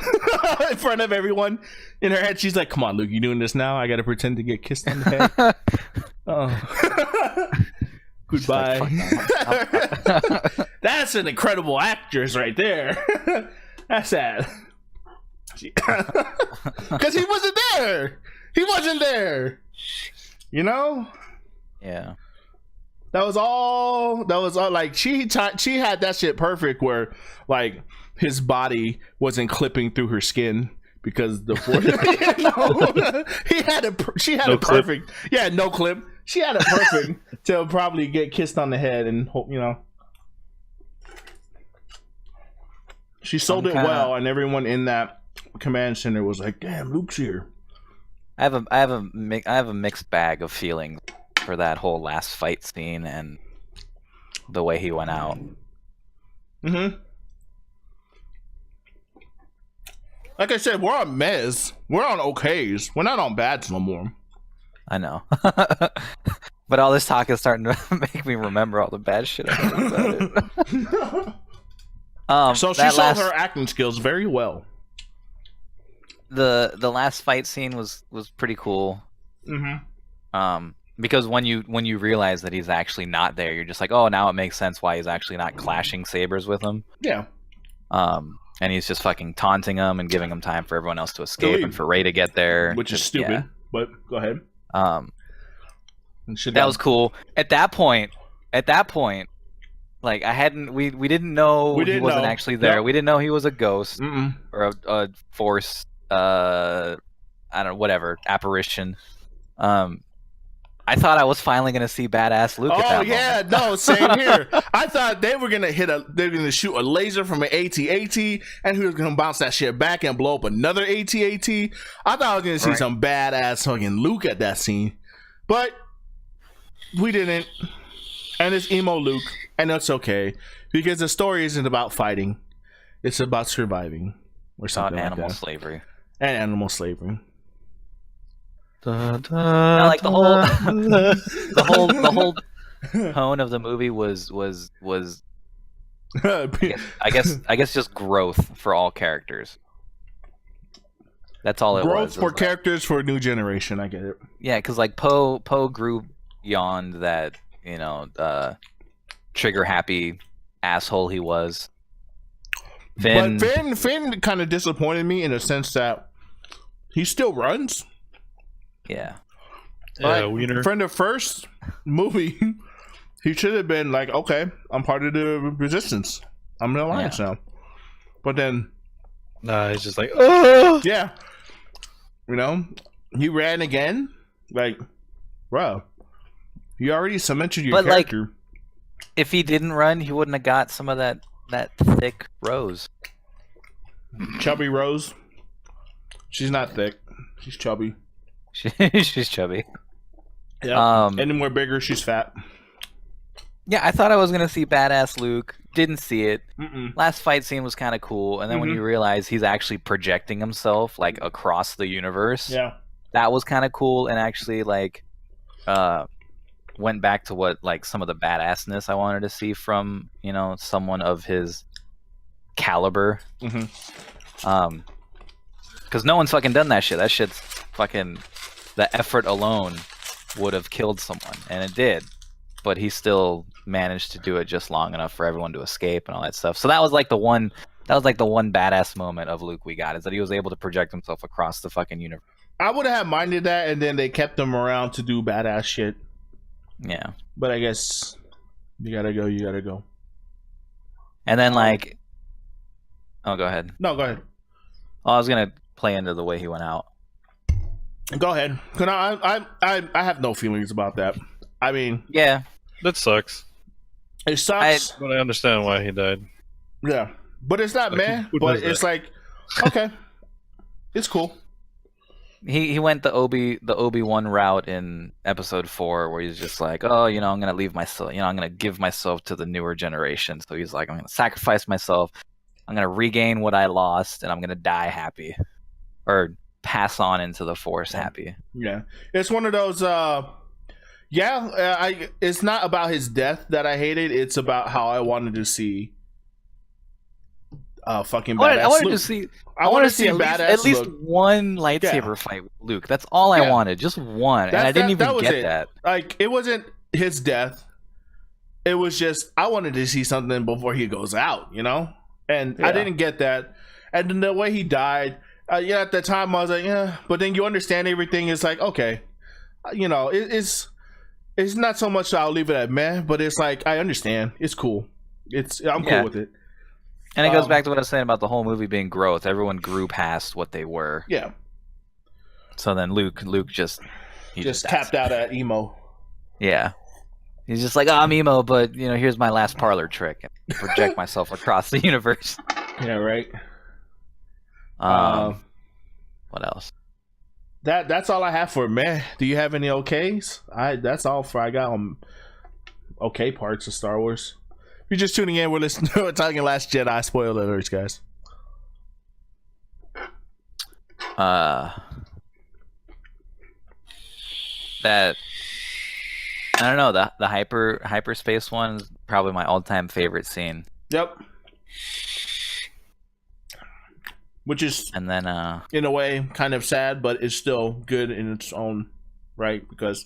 in front of everyone. In her head, she's like, "Come on, Luke, you doing this now? I gotta pretend to get kissed on the head." Oh. Goodbye. Like, that's an incredible actress right there. That's sad. Because he wasn't there. He wasn't there. You know? Yeah. That was all. Like she had that shit perfect, where like his body wasn't clipping through her skin because the she had No a perfect clip. Yeah, no clip. She had it perfect to probably get kissed on the head and hope, you know. She sold it well, and everyone in that command center was like, "Damn, Luke's here." I have a mixed bag of feelings for that whole last fight scene and the way he went out. Mm-hmm. Like I said, we're on mez. We're on okays. We're not on bads no more. I know. But all this talk is starting to make me remember all the bad shit I heard about it. So she sold her acting skills very well. The last fight scene was pretty cool. Mm-hmm. Because when you realize that he's actually not there, you're just like, oh, now it makes sense why he's actually not clashing sabers with him. Yeah. And he's just fucking taunting him and giving him time for everyone else to escape and for Rey to get there, which is stupid. Yeah. But go ahead. That was cool. At that point, like we didn't know he wasn't actually there. Yep. We didn't know he was a ghost or a force. I don't know, whatever apparition. I thought I was finally gonna see badass Luke. Oh yeah, no, same here. I thought they were gonna shoot a laser from an AT-AT, and he was gonna bounce that shit back and blow up another AT-AT. I thought I was gonna see some badass fucking Luke at that scene, but we didn't. And it's emo Luke, and that's okay because the story isn't about fighting; it's about surviving or something like animal slavery and animal slavery. Now, like the whole tone of the movie was I guess just growth for all characters. That's all it was. Growth for characters for a new generation. I get it. Yeah, because like Poe grew beyond that, you know, trigger happy asshole he was. Finn kind of disappointed me in a sense that he still runs. Yeah. Wiener. From the first movie, he should have been like, okay, I'm part of the resistance. I'm in alliance now. But then, he's just like, oh yeah, you know, he ran again. Like, bro, you already cemented your character. Like, if he didn't run, he wouldn't have got some of that thick Rose. Chubby Rose. She's not thick. She's chubby. She's chubby. Yeah. And more bigger, she's fat. Yeah, I thought I was gonna see badass Luke. Didn't see it. Last fight scene was kind of cool, and then when you realize he's actually projecting himself like across the universe, that was kind of cool, and actually like went back to what like some of the badassness I wanted to see from, you know, someone of his caliber. Mm-hmm. Because no one's fucking done that shit. That shit's fucking, the effort alone would have killed someone, and it did. But he still managed to do it just long enough for everyone to escape and all that stuff. So that was like the one badass moment of Luke we got, is that he was able to project himself across the fucking universe. I would have minded that, and then they kept him around to do badass shit. Yeah. But I guess you gotta go. And then like, oh, go ahead. No, go ahead. Oh, I was gonna play into the way he went out. Go ahead. Cause I have no feelings about that. I mean, Yeah. That sucks. it sucks. But I understand why he died. Yeah, but it's not Like, man. who But does it's that? like, okay, it's cool. He went the Obi-Wan route in episode 4, where he's just like, oh, I'm gonna leave myself, I'm gonna give myself to the newer generation. So he's like, I'm gonna sacrifice myself, I'm gonna regain what I lost, and I'm gonna die happy, or pass on into the Force happy. Yeah, it's one of those. It's not about his death that I hated. It's about how I wanted to see. Fucking badass I wanted Luke. to see. I want to see at least Luke. one lightsaber fight with Luke. That's all I wanted, just one, and I didn't even get that. Like, it wasn't his death. It was just I wanted to see something before he goes out, And I didn't get that. And then the way he died, at the time I was like, yeah. But then you understand everything. It's like, okay, it's not so much that I'll leave it at meh, but it's like I understand. It's cool. I'm cool with it. And it goes back to what I was saying about the whole movie being growth. Everyone grew past what they were. Yeah. So then Luke just tapped out at emo. Yeah. He's just like, oh, I'm emo, but here's my last parlor trick. And project myself across the universe. Yeah, right. What else? That's all I have for meh. Do you have any okays? That's all I got on okay parts of Star Wars. If you're just tuning in, we're talking Last Jedi. Spoiler alerts, guys. That, I don't know, the hyperspace one is probably my all-time favorite scene. Yep. Which is, and then in a way, kind of sad, but it's still good in its own right, because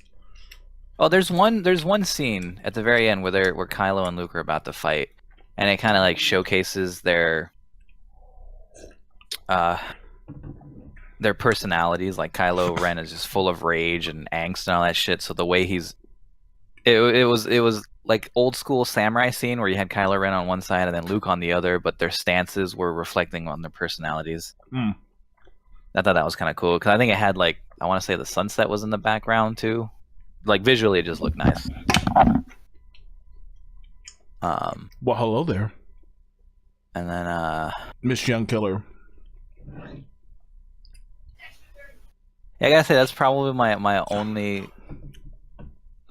there's one scene at the very end where Kylo and Luke are about to fight, and it kind of like showcases their personalities. Like Kylo Ren is just full of rage and angst and all that shit. So the way it was like old school samurai scene where you had Kylo Ren on one side and then Luke on the other, but their stances were reflecting on their personalities. I thought that was kind of cool, because I think it had, like, I want to say the sunset was in the background too. Like, visually it just looked nice. Well, hello there. And then Miss Young Killer. Yeah, I gotta say that's probably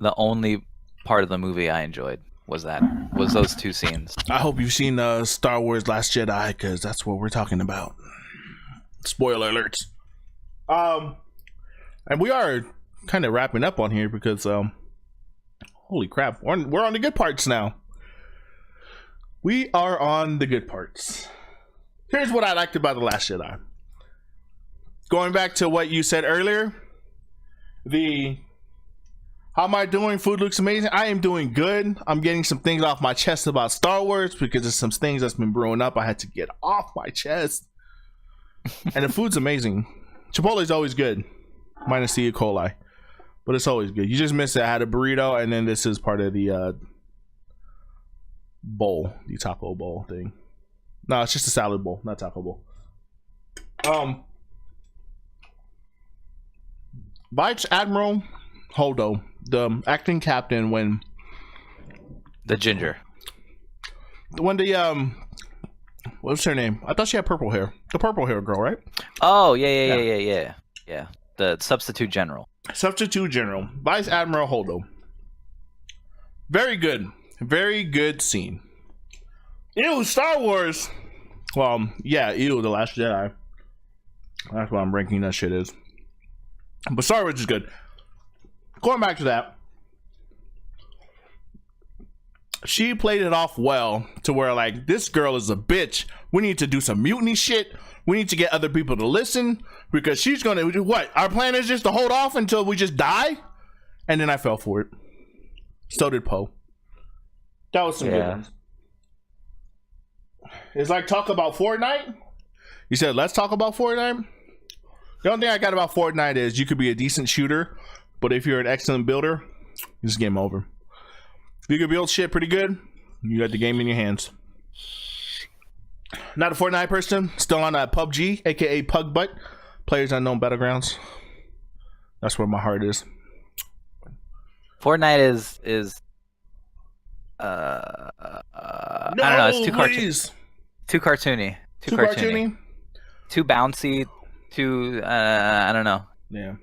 the only part of the movie I enjoyed was those two scenes. I hope you've seen Star Wars Last Jedi, because that's what we're talking about. Spoiler alerts. And we are kind of wrapping up on here because holy crap, we're on the good parts now. We are on the good parts. Here's what I liked about The Last Jedi. Going back to what you said earlier, how am I doing? Food looks amazing. I am doing good. I'm getting some things off my chest about Star Wars, because there's some things that's been brewing up I had to get off my chest. And the food's amazing. Chipotle is always good, minus the E. coli, but it's always good. You just missed it. I had a burrito, and then this is part of the bowl, the taco bowl thing. No, it's just a salad bowl, not taco bowl. Vice Admiral Holdo, the acting captain, when The ginger. What's her name? I thought she had purple hair. The purple hair girl, right? Oh, yeah. The substitute general. Substitute General, Vice Admiral Holdo. Very good scene. Ew, Star Wars. Well, yeah, ew, The Last Jedi. That's what I'm ranking that shit is. But Star Wars is good. Going back to that, she played it off well to where like this girl is a bitch. We need to do some mutiny shit. We need to get other people to listen because she's gonna do what? Our plan is just to hold off until we just die. And then I fell for it. So did Poe. That was some good ones. It's like talk about Fortnite. You said let's talk about Fortnite. The only thing I got about Fortnite is you could be a decent shooter, but if you're an excellent builder, it's game over. If you can build shit pretty good, you got the game in your hands. Not a Fortnite person, still on that PUBG, aka Pug Butt, Players Unknown Battlegrounds. That's where my heart is. Fortnite is I don't know, it's too cartoony. Too cartoony. Too bouncy, too I don't know. Yeah.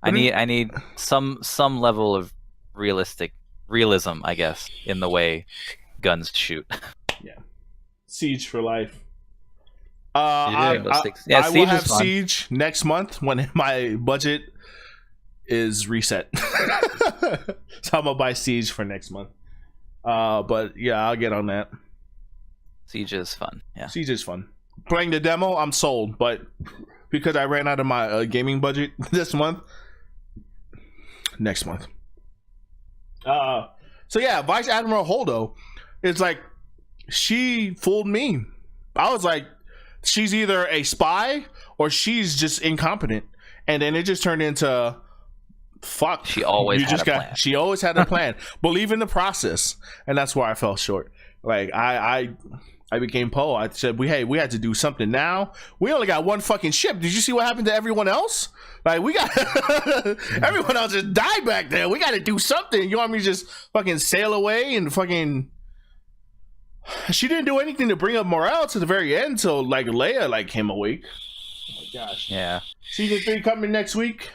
I need some level of realism, I guess, in the way guns shoot. Yeah. Siege for life. I Siege will have Siege next month when my budget is reset. So I'm gonna buy Siege for next month. But yeah, I'll get on that. Siege is fun. Yeah. Siege is fun. Playing the demo, I'm sold, but because I ran out of my gaming budget this month, next month. So yeah, Vice Admiral Holdo, it's like she fooled me. I was like, she's either a spy or she's just incompetent, and then it just turned into fuck. She always had a plan. She always had a plan. Believe in the process, and that's where I fell short. Like I became Poe. I said we had to do something now. We only got one fucking ship. Did you see what happened to everyone else? Like we got everyone else just died back there. We got to do something. You want me to just fucking sail away and fucking? She didn't do anything to bring up morale to the very end. So like Leia like came awake. Oh my gosh. Yeah. Season 3 coming next week.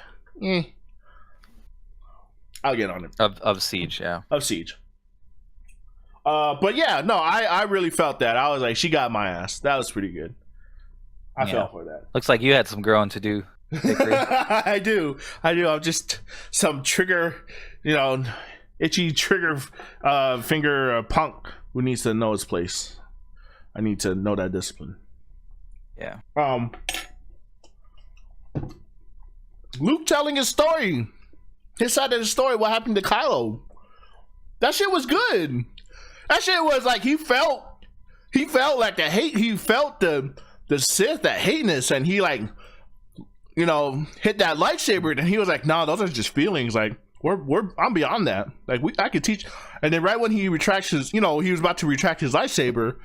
I'll get on it. Of Siege, yeah. Of Siege. But yeah, no, I really felt that. I was like, she got my ass. That was pretty good. I fell for that. Looks like you had some growing to do. I do. I'm just some trigger, itchy trigger finger punk who needs to know his place. I need to know that discipline. Yeah. Luke telling his story. His side of the story, what happened to Kylo. That shit was good. That shit was like he felt like the hate. He felt the Sith, that hateness, and he like, hit that lightsaber, and he was like, "No, those are just feelings. Like I'm beyond that. Like I could teach." And then right when he retracts his, he was about to retract his lightsaber,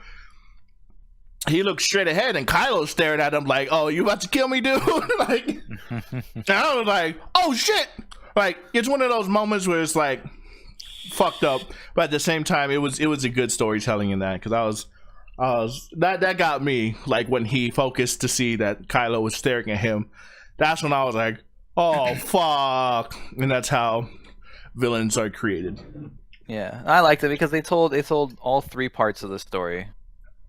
he looked straight ahead, and Kylo stared at him like, "Oh, you about to kill me, dude?" Like, and I was like, "Oh shit!" Like it's one of those moments where it's like fucked up, but at the same time, it was a good storytelling in that, because I was that got me, like when he focused to see that Kylo was staring at him. That's when I was like, oh fuck. And that's how villains are created. Yeah, I liked it because they told all three parts of the story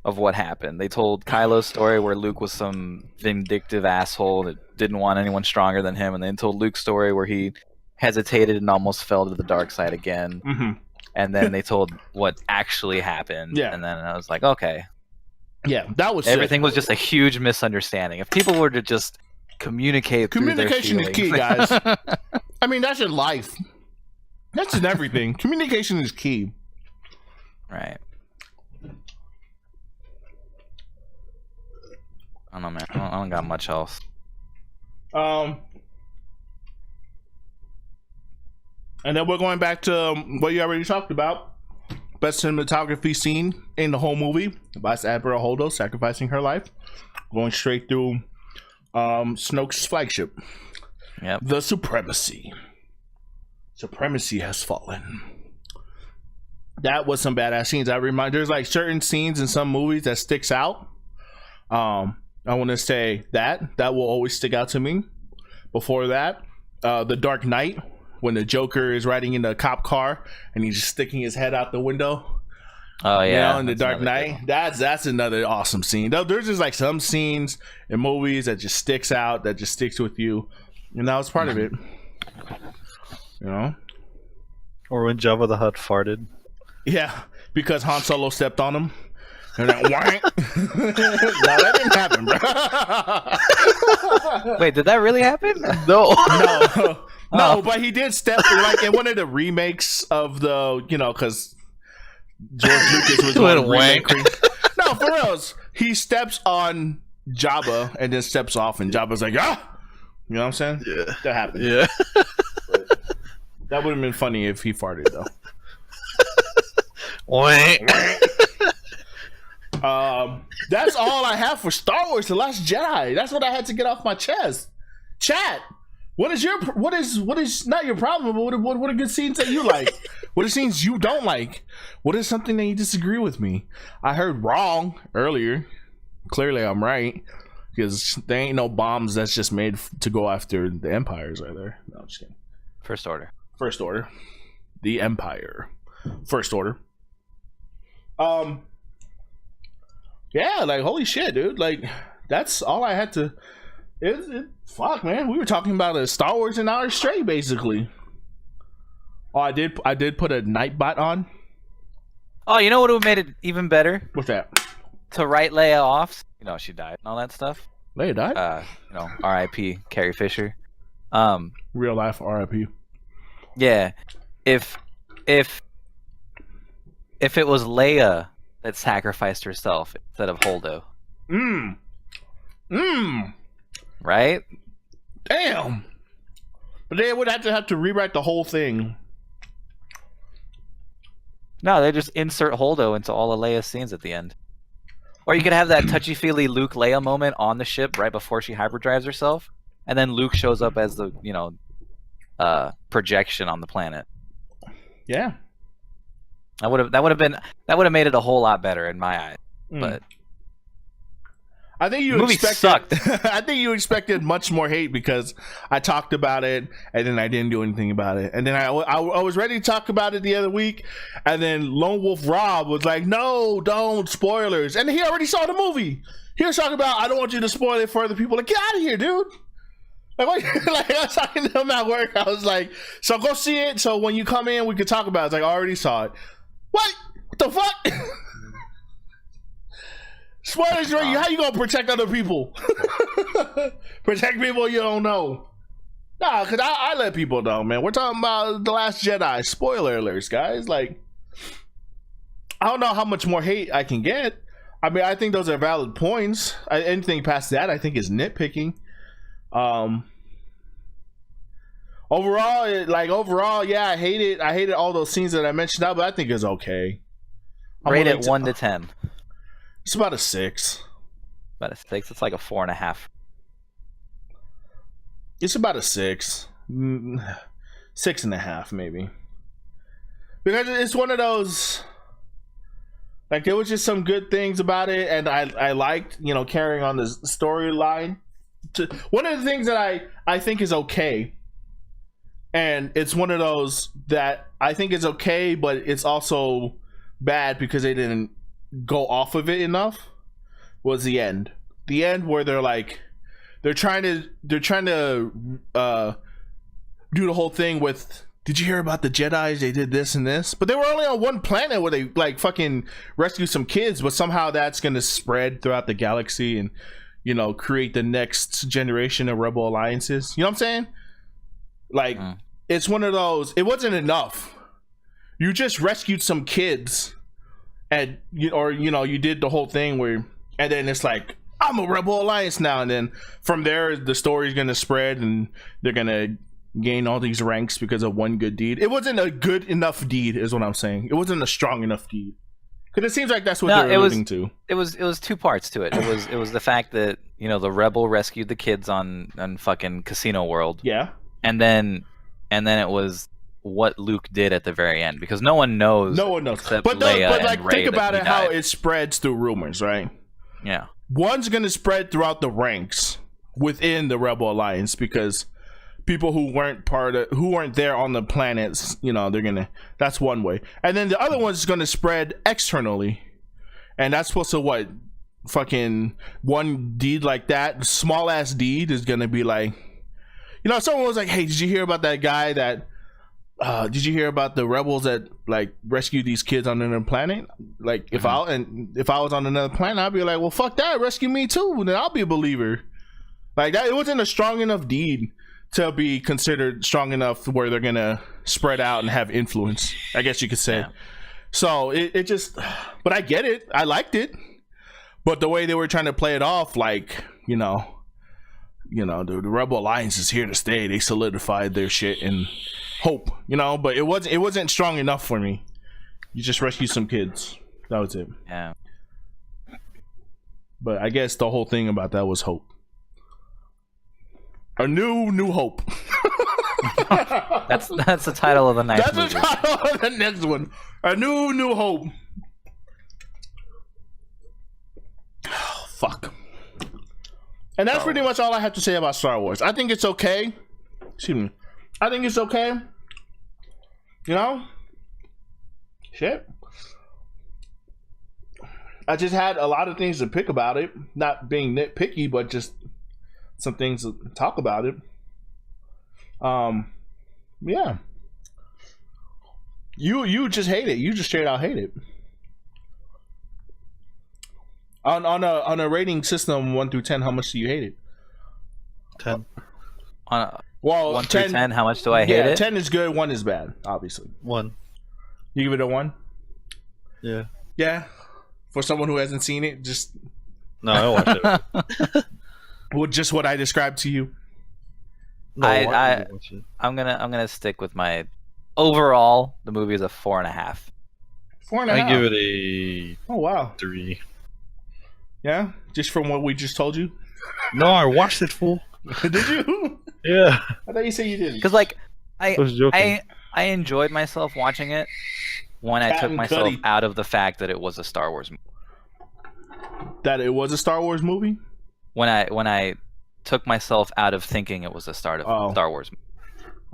of what happened. They told Kylo's story where Luke was some vindictive asshole that didn't want anyone stronger than him, and then told Luke's story where he hesitated and almost fell to the dark side again. Mm-hmm. And then they told what actually happened. Yeah. And then I was like, okay. Yeah, that was everything was just a huge misunderstanding. If people were to just communicate communication through their is key, guys. I mean, that's in life. That's in everything. Communication is key. Right. I don't know, man. I don't got much else. And then we're going back to what you already talked about. Best cinematography scene in the whole movie. Vice Admiral Holdo sacrificing her life. Going straight through Snoke's flagship. Yep. The Supremacy. Supremacy has fallen. That was some badass scenes. There's like certain scenes in some movies that sticks out. I want to say that will always stick out to me. Before that, The Dark Knight, when the Joker is riding in the cop car and he's just sticking his head out the window. Oh yeah, in The Dark Knight. That's another awesome scene. There's just like some scenes in movies that just sticks out, that just sticks with you, and that was part of it. Or when Jabba the Hutt farted. Yeah, because Han Solo stepped on him. And then, no, that didn't happen, bro. Wait, did that really happen? No. No, but he did step like in one of the remakes of the, because George Lucas was What a on wank. No, for reals. He steps on Jabba and then steps off, and Jabba's like, ah! You know what I'm saying? Yeah. That happened. Yeah. That would have been funny if he farted, though. Wank. That's all I have for Star Wars: The Last Jedi. That's what I had to get off my chest. Chat. What is not your problem? But what are good scenes that you like? What are scenes you don't like? What is something that you disagree with me? I heard wrong earlier. Clearly, I'm right because there ain't no bombs that's just made to go after the empires, are there? No, I'm just kidding. First Order. First Order, the Empire. First Order. Yeah, like holy shit, dude. Like that's all I had to. Fuck, man. We were talking about a Star Wars an hour straight, basically. Oh, I did put a Nightbot on. Oh, you know what would have made it even better? What's that? To write Leia off. She died and all that stuff. Leia died. R.I.P. Carrie Fisher. Real life R.I.P. Yeah, if it was Leia that sacrificed herself instead of Holdo. Right? Damn. But they would have to rewrite the whole thing. No, they just insert Holdo into all of Leia's scenes at the end. Or you could have that touchy-feely Luke Leia moment on the ship right before she hyperdrives herself, and then Luke shows up as the projection on the planet. Yeah. That would have made it a whole lot better in my eyes. But I think you sucked. I think you expected much more hate because I talked about it and then I didn't do anything about it. And then I was ready to talk about it the other week, and then Lone Wolf Rob was like, "No, don't spoilers." And he already saw the movie. He was talking about, "I don't want you to spoil it for other people." Like, get out of here, dude. Like I was talking to him at work. I was like, "So go see it. So when you come in, we can talk about it." It's like, I already saw it. What the fuck? Spoilers, right? How you gonna protect other people? Protect people you don't know. Nah, because I let people know, man. We're talking about The Last Jedi. Spoiler alerts, guys. Like, I don't know how much more hate I can get. I mean, I think those are valid points. Anything past that, I think, is nitpicking. Overall, yeah, I hate it. I hated all those scenes that I mentioned out, but I think it's okay. Rate it 1 to 10. It's about a 6. About a 6. It's like a 4.5. It's about a 6. 6.5, maybe. Because it's one of those. Like, there was just some good things about it, and I liked, carrying on the storyline. One of the things that I think is okay, and it's one of those that I think is okay, but it's also bad because they didn't go off of it enough, was the end. The end where they're trying to do the whole thing with, did you hear about the Jedis? They did this and this, but they were only on one planet where they fucking rescue some kids, but somehow that's gonna spread throughout the galaxy and create the next generation of rebel alliances. You know what I'm saying? Like, it's one of those. It wasn't enough. You just rescued some kids, and you did the whole thing where, and then it's like, I'm a rebel alliance now, and then from there the story's gonna spread, and they're gonna gain all these ranks because of one good deed. It wasn't a good enough deed, is what I'm saying. It wasn't a strong enough deed. Because it seems like that's what they're alluding to. It was two parts to it. It was the fact that the rebel rescued the kids on fucking Casino World. Yeah. And then it was what Luke did at the very end, because no one knows. No one knows. Except but Leia and like, Rey, think about it, how died. it spreads through rumors, right? Yeah. One's gonna spread throughout the ranks within the Rebel Alliance, because people who weren't there on the planets, that's one way. And then the other one's gonna spread externally. And that's supposed to fucking one deed like that, small ass deed, is gonna be like, someone was like, hey, did you hear about that guy that did you hear about the rebels that like rescued these kids on another planet? Like if I was on another planet, I'd be like, well, fuck that, rescue me too, then I'll be a believer. Like that, it wasn't a strong enough deed to be considered strong enough where they're gonna spread out and have influence, I guess you could say. So it just, but I get it, I liked it, but the way they were trying to play it off, like the Rebel Alliance is here to stay. They solidified their shit and hope, but it wasn't strong enough for me. You just rescued some kids. That was it. Yeah. But I guess the whole thing about that was hope. A new hope. That's the title of the next movie. That's the title of the next one. A new hope. Oh, fuck. And that's pretty much all I have to say about Star Wars. I think it's okay. Excuse me. I think it's okay. Shit. I just had a lot of things to pick about it. Not being nitpicky, but just some things to talk about it. Yeah. You just hate it. You just straight out hate it. On a rating system 1 through 10, how much do you hate it? 10. On a, Well, 1 through 10, how much do I hate it? 10 is good, 1 is bad, obviously. 1. You give it a 1? Yeah. Yeah. For someone who hasn't seen it, just No, I watched it. well, just what I described to you. No, I watch it. I'm gonna stick with my overall. The movie is a 4.5. 4.5. I give it a Oh wow. 3. Yeah, just from what we just told you. No, I watched it, fool. Did you? Yeah. I thought you said you didn't. Because like I was joking. I enjoyed myself watching it when I took myself out of the fact that it was a Star Wars movie. That it was a Star Wars movie? When I took myself out of thinking it was a Star Wars movie.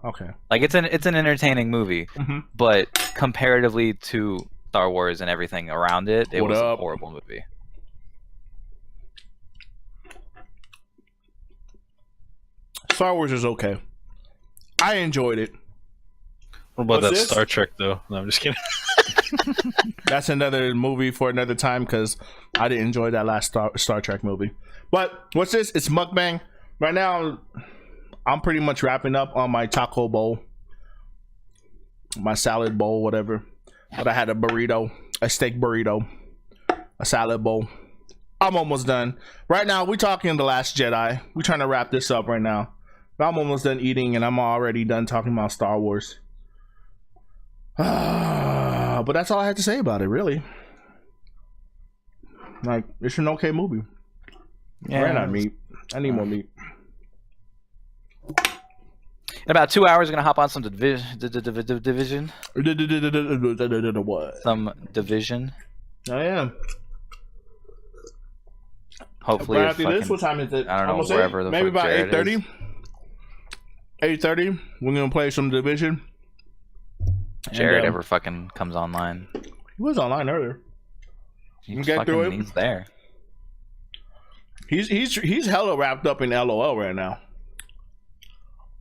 Okay. Like it's an entertaining movie, but comparatively to Star Wars and everything around it, it was a horrible movie. Star Wars is okay. I enjoyed it. What about that Star Trek though? No, I'm just kidding. That's another movie for another time because I didn't enjoy that last Star Trek movie. But what's this? It's mukbang. Right now, I'm pretty much wrapping up on my taco bowl, my salad bowl, whatever. But I had a burrito, a steak burrito, a salad bowl. I'm almost done. Right now, we're talking The Last Jedi. We're trying to wrap this up right now. But I'm almost done eating, and I'm already done talking about Star Wars. But that's all I had to say about it, really. Like, it's an okay movie. Yeah. I ran out of meat. I need more meat. In about 2 hours, we're gonna hop on some division. What? Some division. I am. Hopefully, right after this, what time is it? I don't know, wherever the maybe fuck about Jared 8:30. 8:30. We're gonna play some division. Jared ever fucking comes online. He was online earlier. He's there. He's hella wrapped up in LOL right now.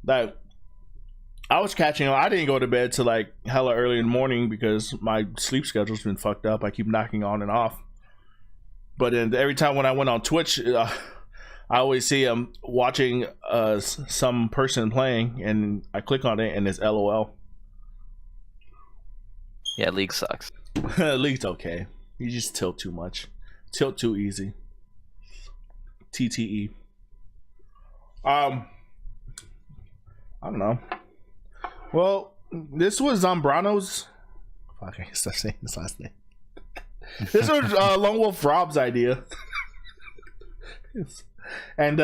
Like, I was catching on. I didn't go to bed till like hella early in the morning because my sleep schedule's been fucked up. I keep knocking on and off. But then every time when I went on Twitch, I always see him watching some person playing, and I click on it and it's LOL. Yeah, League sucks. League's okay. You just tilt too much. Tilt too easy. TTE. I don't know. Well, this was Zambrano's. Fuck, I can't stop saying his last name. This was Lone Wolf Rob's idea. And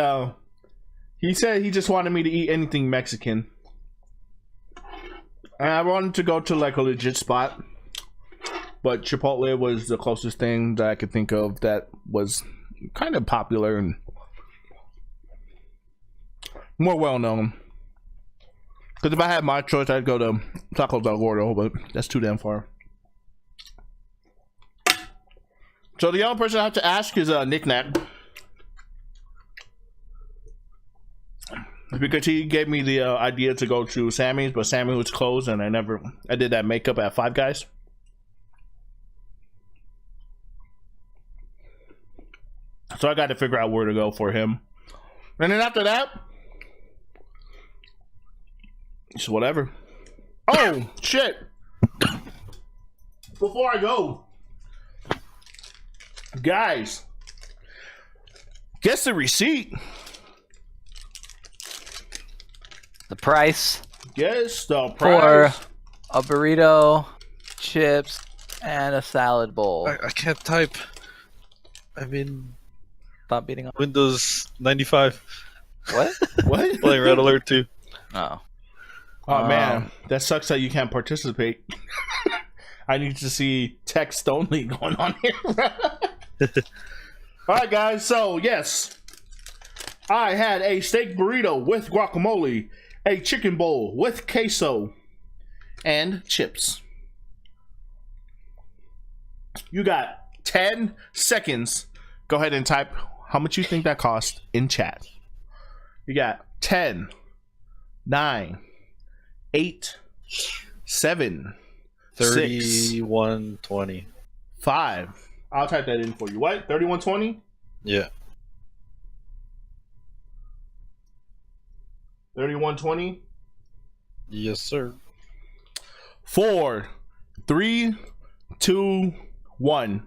he said he just wanted me to eat anything Mexican. And I wanted to go to like a legit spot. But Chipotle was the closest thing that I could think of that was kind of popular and more well known. Because if I had my choice, I'd go to Taco Del Gordo, but that's too damn far. So the only person I have to ask is Nick Nack. If because he gave me the idea to go to Sammy's, but Sammy was closed, and I did that makeup at Five Guys. So I got to figure out where to go for him. And then after that, it's whatever. Oh, shit. Before I go, guys, guess the receipt. The price Guess the for price. a burrito, chips, and a salad bowl. I can't type. I'm in Stop beating on. Windows 95. What? What? Playing Red Alert 2. Oh. Oh man, that sucks that you can't participate. I need to see text only going on here. All right, guys. So yes, I had a steak burrito with guacamole, a chicken bowl with queso, and chips. You got 10 seconds. Go ahead and type how much you think that cost in chat. You got 10, 9, 8, 7, 3120. 5. I'll type that in for you. What? 3120? Yeah. 3120? Yes, sir. 4, 3, 2, 1.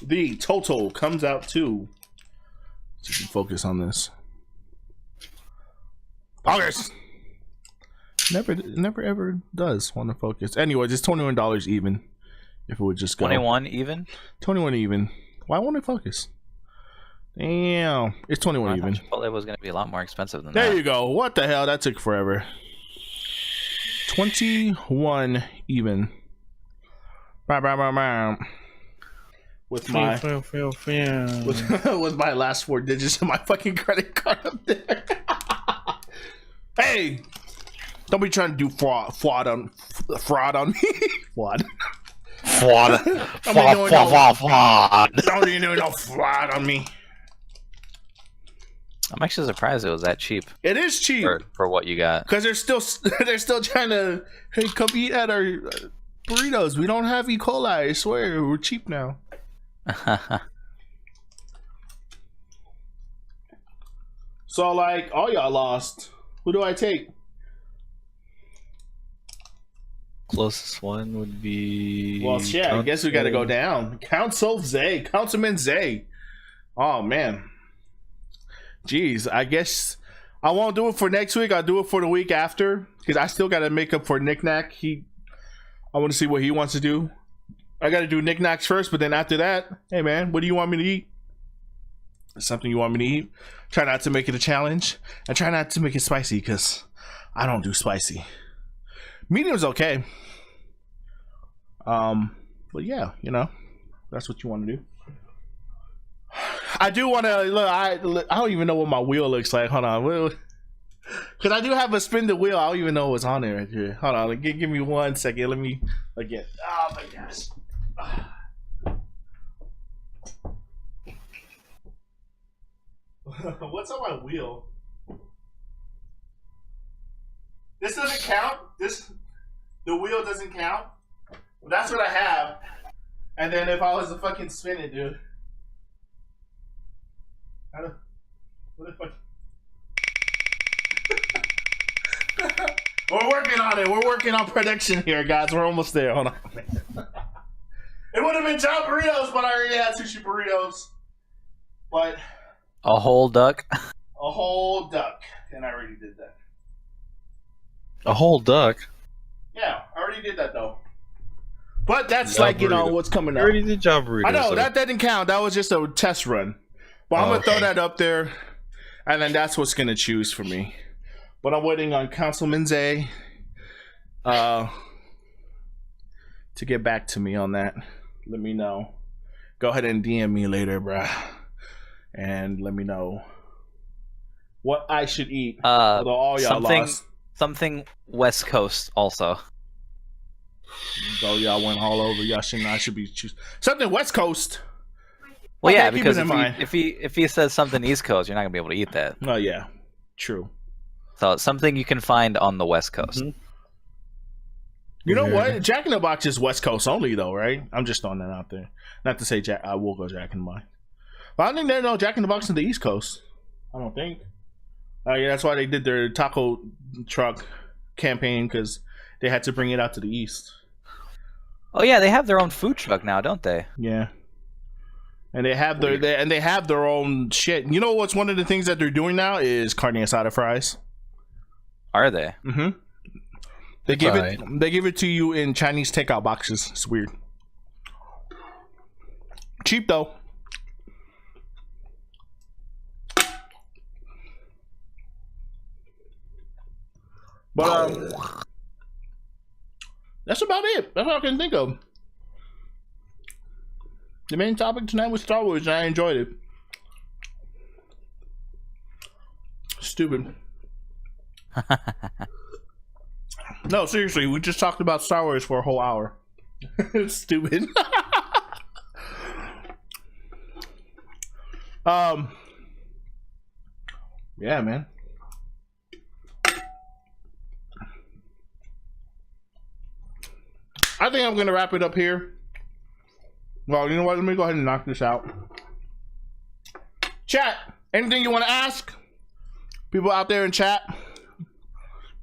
The total comes out to. So you can focus on this. August. Never ever does want to focus. Anyways, it's $21 even. If it would just go 21 even? 21 even. Why won't it focus? Damn, it's 21 I even. thought Chipotle was going to be a lot more expensive than There that. you go. What the hell? That took forever. 21 even. Bah, bah, bah, bah. With my with my last 4 digits of my fucking credit card up there. Hey, don't be trying to do fraud on me. Fraud. Fraud. Don't you do no fraud on me. I'm actually surprised it was that cheap It is cheap for what you got. because they're still trying to come eat at our burritos. We don't have E. coli. I swear we're cheap now. So like all y'all lost. Who do I take? Closest one would be. Well, shit. I guess we got to go down. Councilman Zay. Oh man. Jeez. I guess I won't do it for next week. I'll do it for the week after because I still got to make up for Knick-Knack. I want to see what he wants to do. I got to do Knick-Knacks first, but then after that, hey man, what do you want me to eat? Something you want me to eat? Try not to make it a challenge. And try not to make it spicy because I don't do spicy. Medium's okay. But yeah, you know, that's what you want to do. I do want to look. I don't even know what my wheel looks like. Hold on, because I do have a spin the wheel. I don't even know what's on there right here. Hold on, give me 1 second. Let me again. Oh my gosh. What's on my wheel? This doesn't count. The wheel doesn't count. That's what I have. And then if I was to fucking spin it, dude. What the fuck? We're working on it. We're working on production here, guys. We're almost there. Hold on. It would have been John burritos, but I already had sushi burritos. But A whole duck? a whole duck, and I already did that. A whole duck? Yeah, I already did that though. But that's Job like, you know, burrito. what's coming I up. already did job burritos. I know, so- that didn't count. That was just a test run. But I'm going to throw okay. that up there, and then that's what's going to choose for me. But I'm waiting on Councilman Zay to get back to me on that. Let me know. Go ahead and DM me later, bruh. And let me know what I should eat. Although all y'all lost. Something West Coast also. So y'all went all over. Y'all should not should be choosing something West Coast. Well, Okay, yeah, keep because it in mind. if he says something East Coast, you're not gonna be able to eat that. Oh yeah, true. So it's something you can find on the West Coast. Mhm. You know Yeah. what? Jack in the Box is West Coast only, though, right? I'm just throwing that out there. Not to say I will go Jack in the Box, but I don't think they know Jack in the Box in the East Coast. I don't think. Yeah, that's why they did their taco truck campaign, because they had to bring it out to the East. Oh yeah, they have their own food truck now, don't they? Yeah, and they have their own shit. You know what's one of the things that they're doing now is carne asada fries. Are they? Mm-hmm. They give it to you in Chinese takeout boxes. It's weird. Cheap though. But that's about it. That's all I can think of. The main topic tonight was Star Wars, and I enjoyed it. Stupid. No, seriously, we just talked about Star Wars for a whole hour. Stupid. Yeah, man. I think I'm gonna wrap it up here. Well, you know what? Let me go ahead and knock this out. Chat, anything you want to ask? People out there in chat,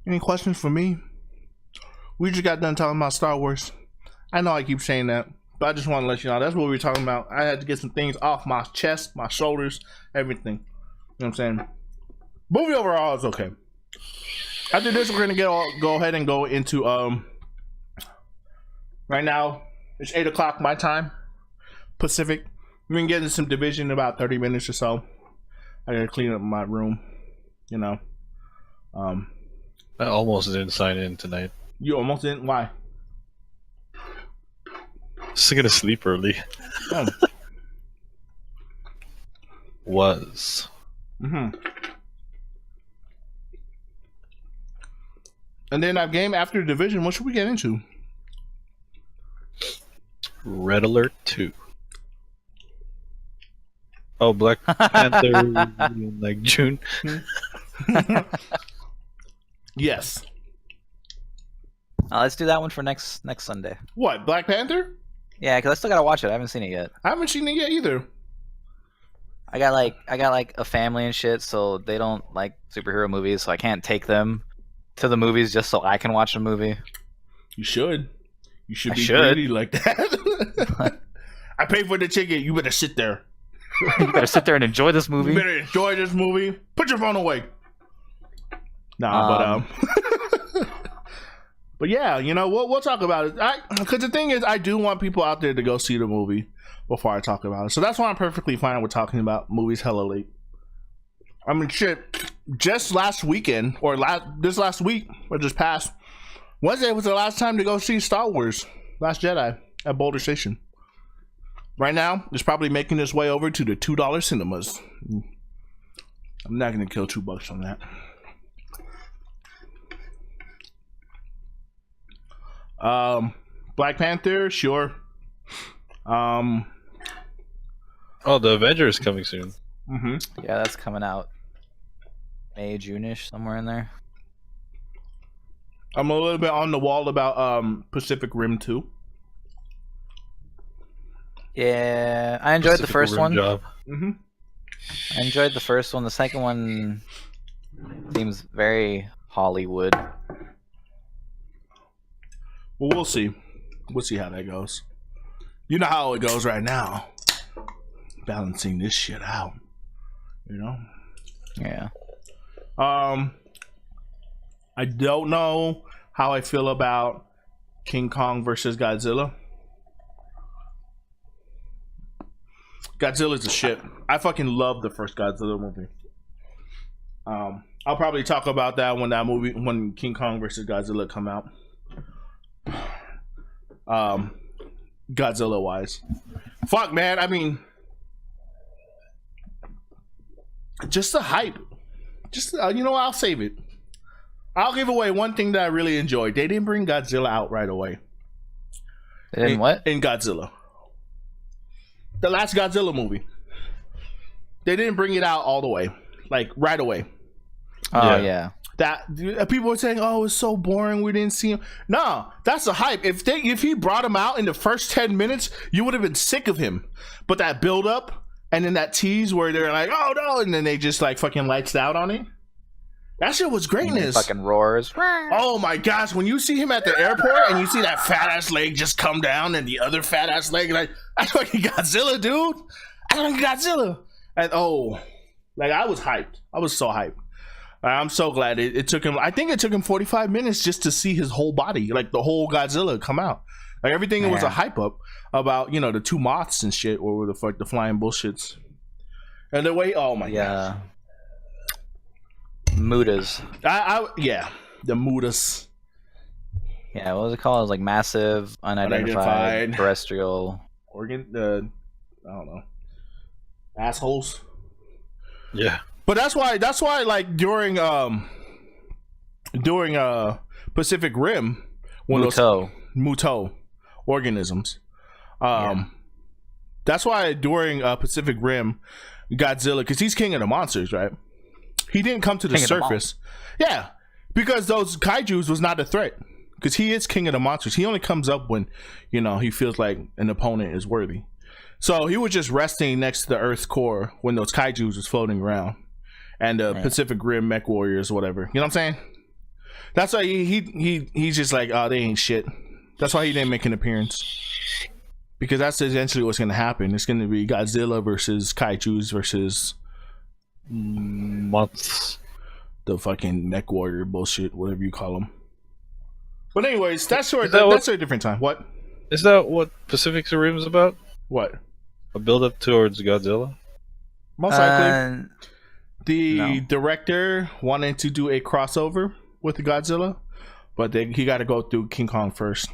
any questions for me? We just got done talking about Star Wars. I know I keep saying that, but I just want to let you know that's what we were talking about. I had to get some things off my chest, my shoulders, everything. You know what I'm saying? Movie overall is okay. After this, we're gonna go ahead and go into right now it's 8 o'clock my time, Pacific. We're gonna get into some Division in about 30 minutes or so. I gotta clean up my room, you know. I almost didn't sign in tonight. You almost didn't? Why? Just gonna sleep early. Oh. Was. Mm-hmm. And then our game after Division, what should we get into? Red Alert 2. Oh, Black Panther in like June. Yes. Let's do that one for next Sunday. What, Black Panther? Yeah, because I still gotta watch it. I haven't seen it yet. I haven't seen it yet either. I got like a family and shit, so they don't like superhero movies, so I can't take them to the movies just so I can watch a movie. You should. You should I be should. greedy like that. I paid for the ticket. You better sit there. You better sit there and enjoy this movie. You better enjoy this movie. Put your phone away. Nah, but yeah, you know, we'll talk about it. Because the thing is, I do want people out there to go see the movie before I talk about it. So that's why I'm perfectly fine with talking about movies hella late. I mean, shit. Just last weekend, or this last week, or just past Wednesday was the last time to go see Star Wars: Last Jedi at Boulder Station. Right now, it's probably making its way over to the $2 cinemas. I'm not gonna kill $2 on that. Black Panther, sure. Oh, the Avengers coming soon. Mm-hmm. Yeah, that's coming out May, June-ish, somewhere in there. I'm a little bit on the wall about Pacific Rim 2. Yeah, I enjoyed the first one. Mm-hmm. I enjoyed the first one. The second one seems very Hollywood. Well, we'll see. We'll see how that goes. You know how it goes right now. Balancing this shit out. You know? Yeah. I don't know how I feel about King Kong versus Godzilla. Godzilla's a shit. I fucking love the first Godzilla movie. I'll probably talk about that when King Kong versus Godzilla come out. Godzilla wise. Fuck, man. I mean, just the hype. Just, you know what? I'll save it. I'll give away one thing that I really enjoyed. They didn't bring Godzilla out right away. They didn't what? In Godzilla. The last Godzilla movie. They didn't bring it out all the way, like right away. Oh yeah. That people were saying, "Oh, it's so boring. We didn't see him." No, that's the hype. If he brought him out in the first 10 minutes, you would have been sick of him. But that build up and then that tease where they're like, "Oh no," and then they just like fucking lights out on it. That shit was greatness. Fucking roars. Oh my gosh, when you see him at the airport and you see that fat ass leg just come down and the other fat ass leg, like I fucking Godzilla, dude. I fucking Godzilla. And I was hyped. I was so hyped. I'm so glad it took him. I think it took him 45 minutes just to see his whole body, like the whole Godzilla, come out. Like everything was a hype up about, the two moths and shit, or the fuck the flying bullshits. And the way, oh my god, Mudas. The Mudas. Yeah, what was it called? It was like massive, unidentified terrestrial organ. I don't know. Assholes. Yeah. But that's why like during Pacific Rim, when Muto organisms, that's why during Pacific Rim, Godzilla, because he's king of the monsters, right? He didn't come to the surface. Yeah, because those kaijus was not a threat, because he is king of the monsters. He only comes up when he feels like an opponent is worthy. So he was just resting next to the Earth's core when those kaijus was floating around. And the Pacific Rim mech warriors, whatever. You know what I'm saying? That's why he's just like, oh, they ain't shit. That's why he didn't make an appearance. Because that's essentially what's going to happen. It's going to be Godzilla versus kaijus versus months. The fucking mech warrior bullshit, whatever you call them. But anyways, that's a different time. What? Is that what Pacific Rim is about? What? A build up towards Godzilla? Most likely. The director wanted to do a crossover with the Godzilla, but he got to go through King Kong first,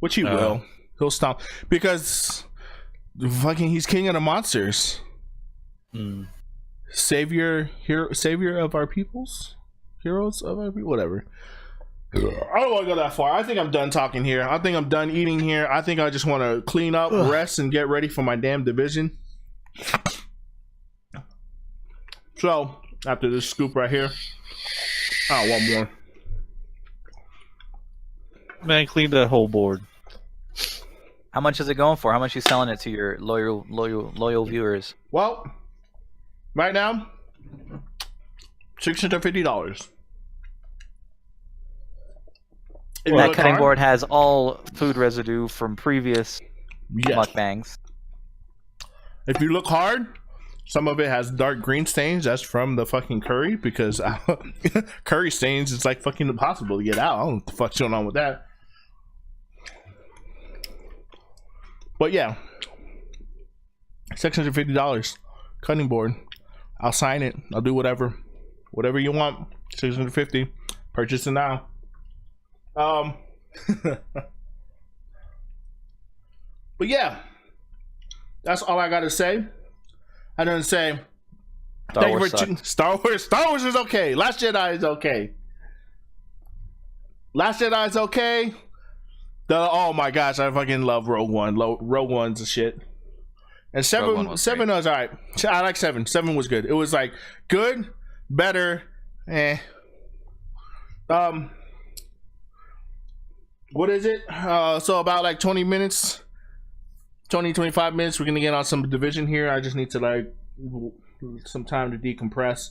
which he will. He'll stop because fucking he's king of the monsters, savior of our peoples, heroes of our people, whatever. I don't want to go that far. I think I'm done talking here. I think I'm done eating here. I think I just want to clean up, rest, and get ready for my damn division. So, after this scoop right here, I want more. Man, clean that whole board. How much is it going for? How much are you selling it to your loyal viewers? Well, right now, $650. And that cutting board has all food residue from previous mukbangs. If you look hard, some of it has dark green stains. That's from the fucking curry, because curry stains is like fucking impossible to get out. I don't know what the fuck's going on with that. But yeah, $650 cutting board. I'll sign it. I'll do whatever you want. $650. Purchase it now. But yeah, that's all I gotta say. I don't say Star Wars is okay. Last Jedi is okay. Oh my gosh, I fucking love Rogue One. Rogue One's a shit. And seven was alright. I like 7. 7 was good. It was like good, better, what is it? So about like 25 minutes, we're gonna get on some division here. I just need to like some time to decompress.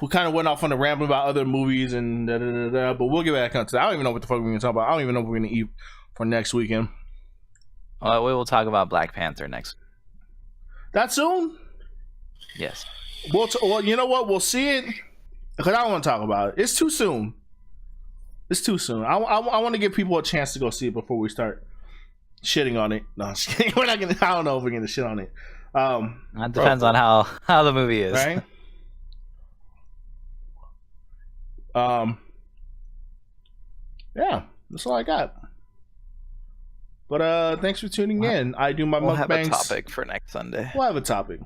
We kind of went off on a ramble about other movies and but we'll get back onto that. I don't even know what the fuck we're gonna talk about. I don't even know what we're gonna eat for next weekend. We will talk about Black Panther next. That soon? Yes. Well, you know what? We'll see it because I don't want to talk about it. It's too soon. I want to give people a chance to go see it before we start shitting on it. No, we're not gonna. I don't know if we're gonna shit on it. That depends on how the movie is, right? Yeah, that's all I got. But thanks for tuning in. I do my mukbangs. We'll have a topic for next Sunday. We'll have a topic.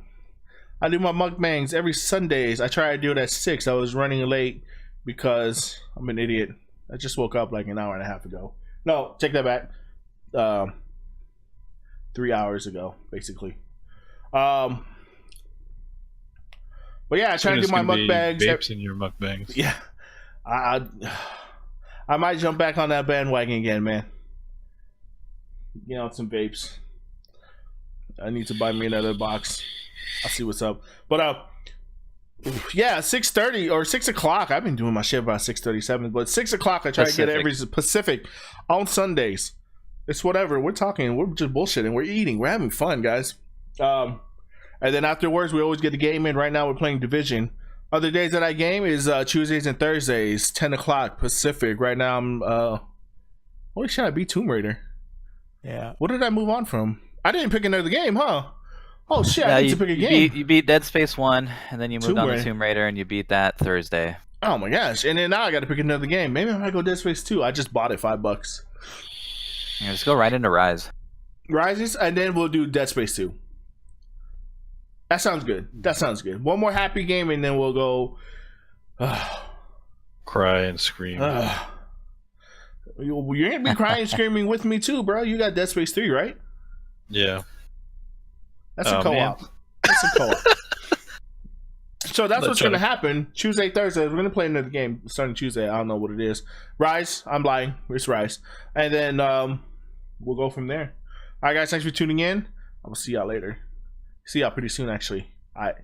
I do my mukbangs every Sundays. I try to do it at 6. I was running late because I'm an idiot. I just woke up like an hour and a half ago. No, take that back. 3 hours ago, basically. Um, but yeah, I try to do my mukbangs. Vapes in your mukbangs. Yeah, I might jump back on that bandwagon again, man. You know, some vapes. I need to buy me another box. I'll see what's up. But yeah, 6:30 or 6 o'clock. I've been doing my shit about 6:37, but 6 o'clock I try to get every Pacific on Sundays. It's whatever. We're talking. We're just bullshitting. We're eating. We're having fun, guys. And then afterwards, we always get the game in. Right now, we're playing Division. Other days that I game is Tuesdays and Thursdays, 10 o'clock Pacific. Right now, I'm holy shit, I beat Tomb Raider. Yeah. What did I move on from? I didn't pick another game, huh? Oh shit, I need to pick a game. You beat Dead Space 1, and then you moved on to Raider. Tomb Raider, and you beat that Thursday. Oh my gosh! And then now I got to pick another game. Maybe I might go Dead Space 2. I just bought it $5. Yeah, just go right into Rise. Rises, and then we'll do Dead Space 2. That sounds good. That sounds good. One more happy game, and then we'll go. Cry and scream. You're gonna be crying and screaming with me too, bro. You got Dead Space 3, right? Yeah. That's a co-op. Man. That's a co-op. So that's what's try gonna to- happen. Tuesday, Thursday, we're gonna play another game starting Tuesday. I don't know what it is. Rise. I'm lying. It's Rise, and then we'll go from there. All right, guys. Thanks for tuning in. I will see y'all later. See y'all pretty soon, actually. All right.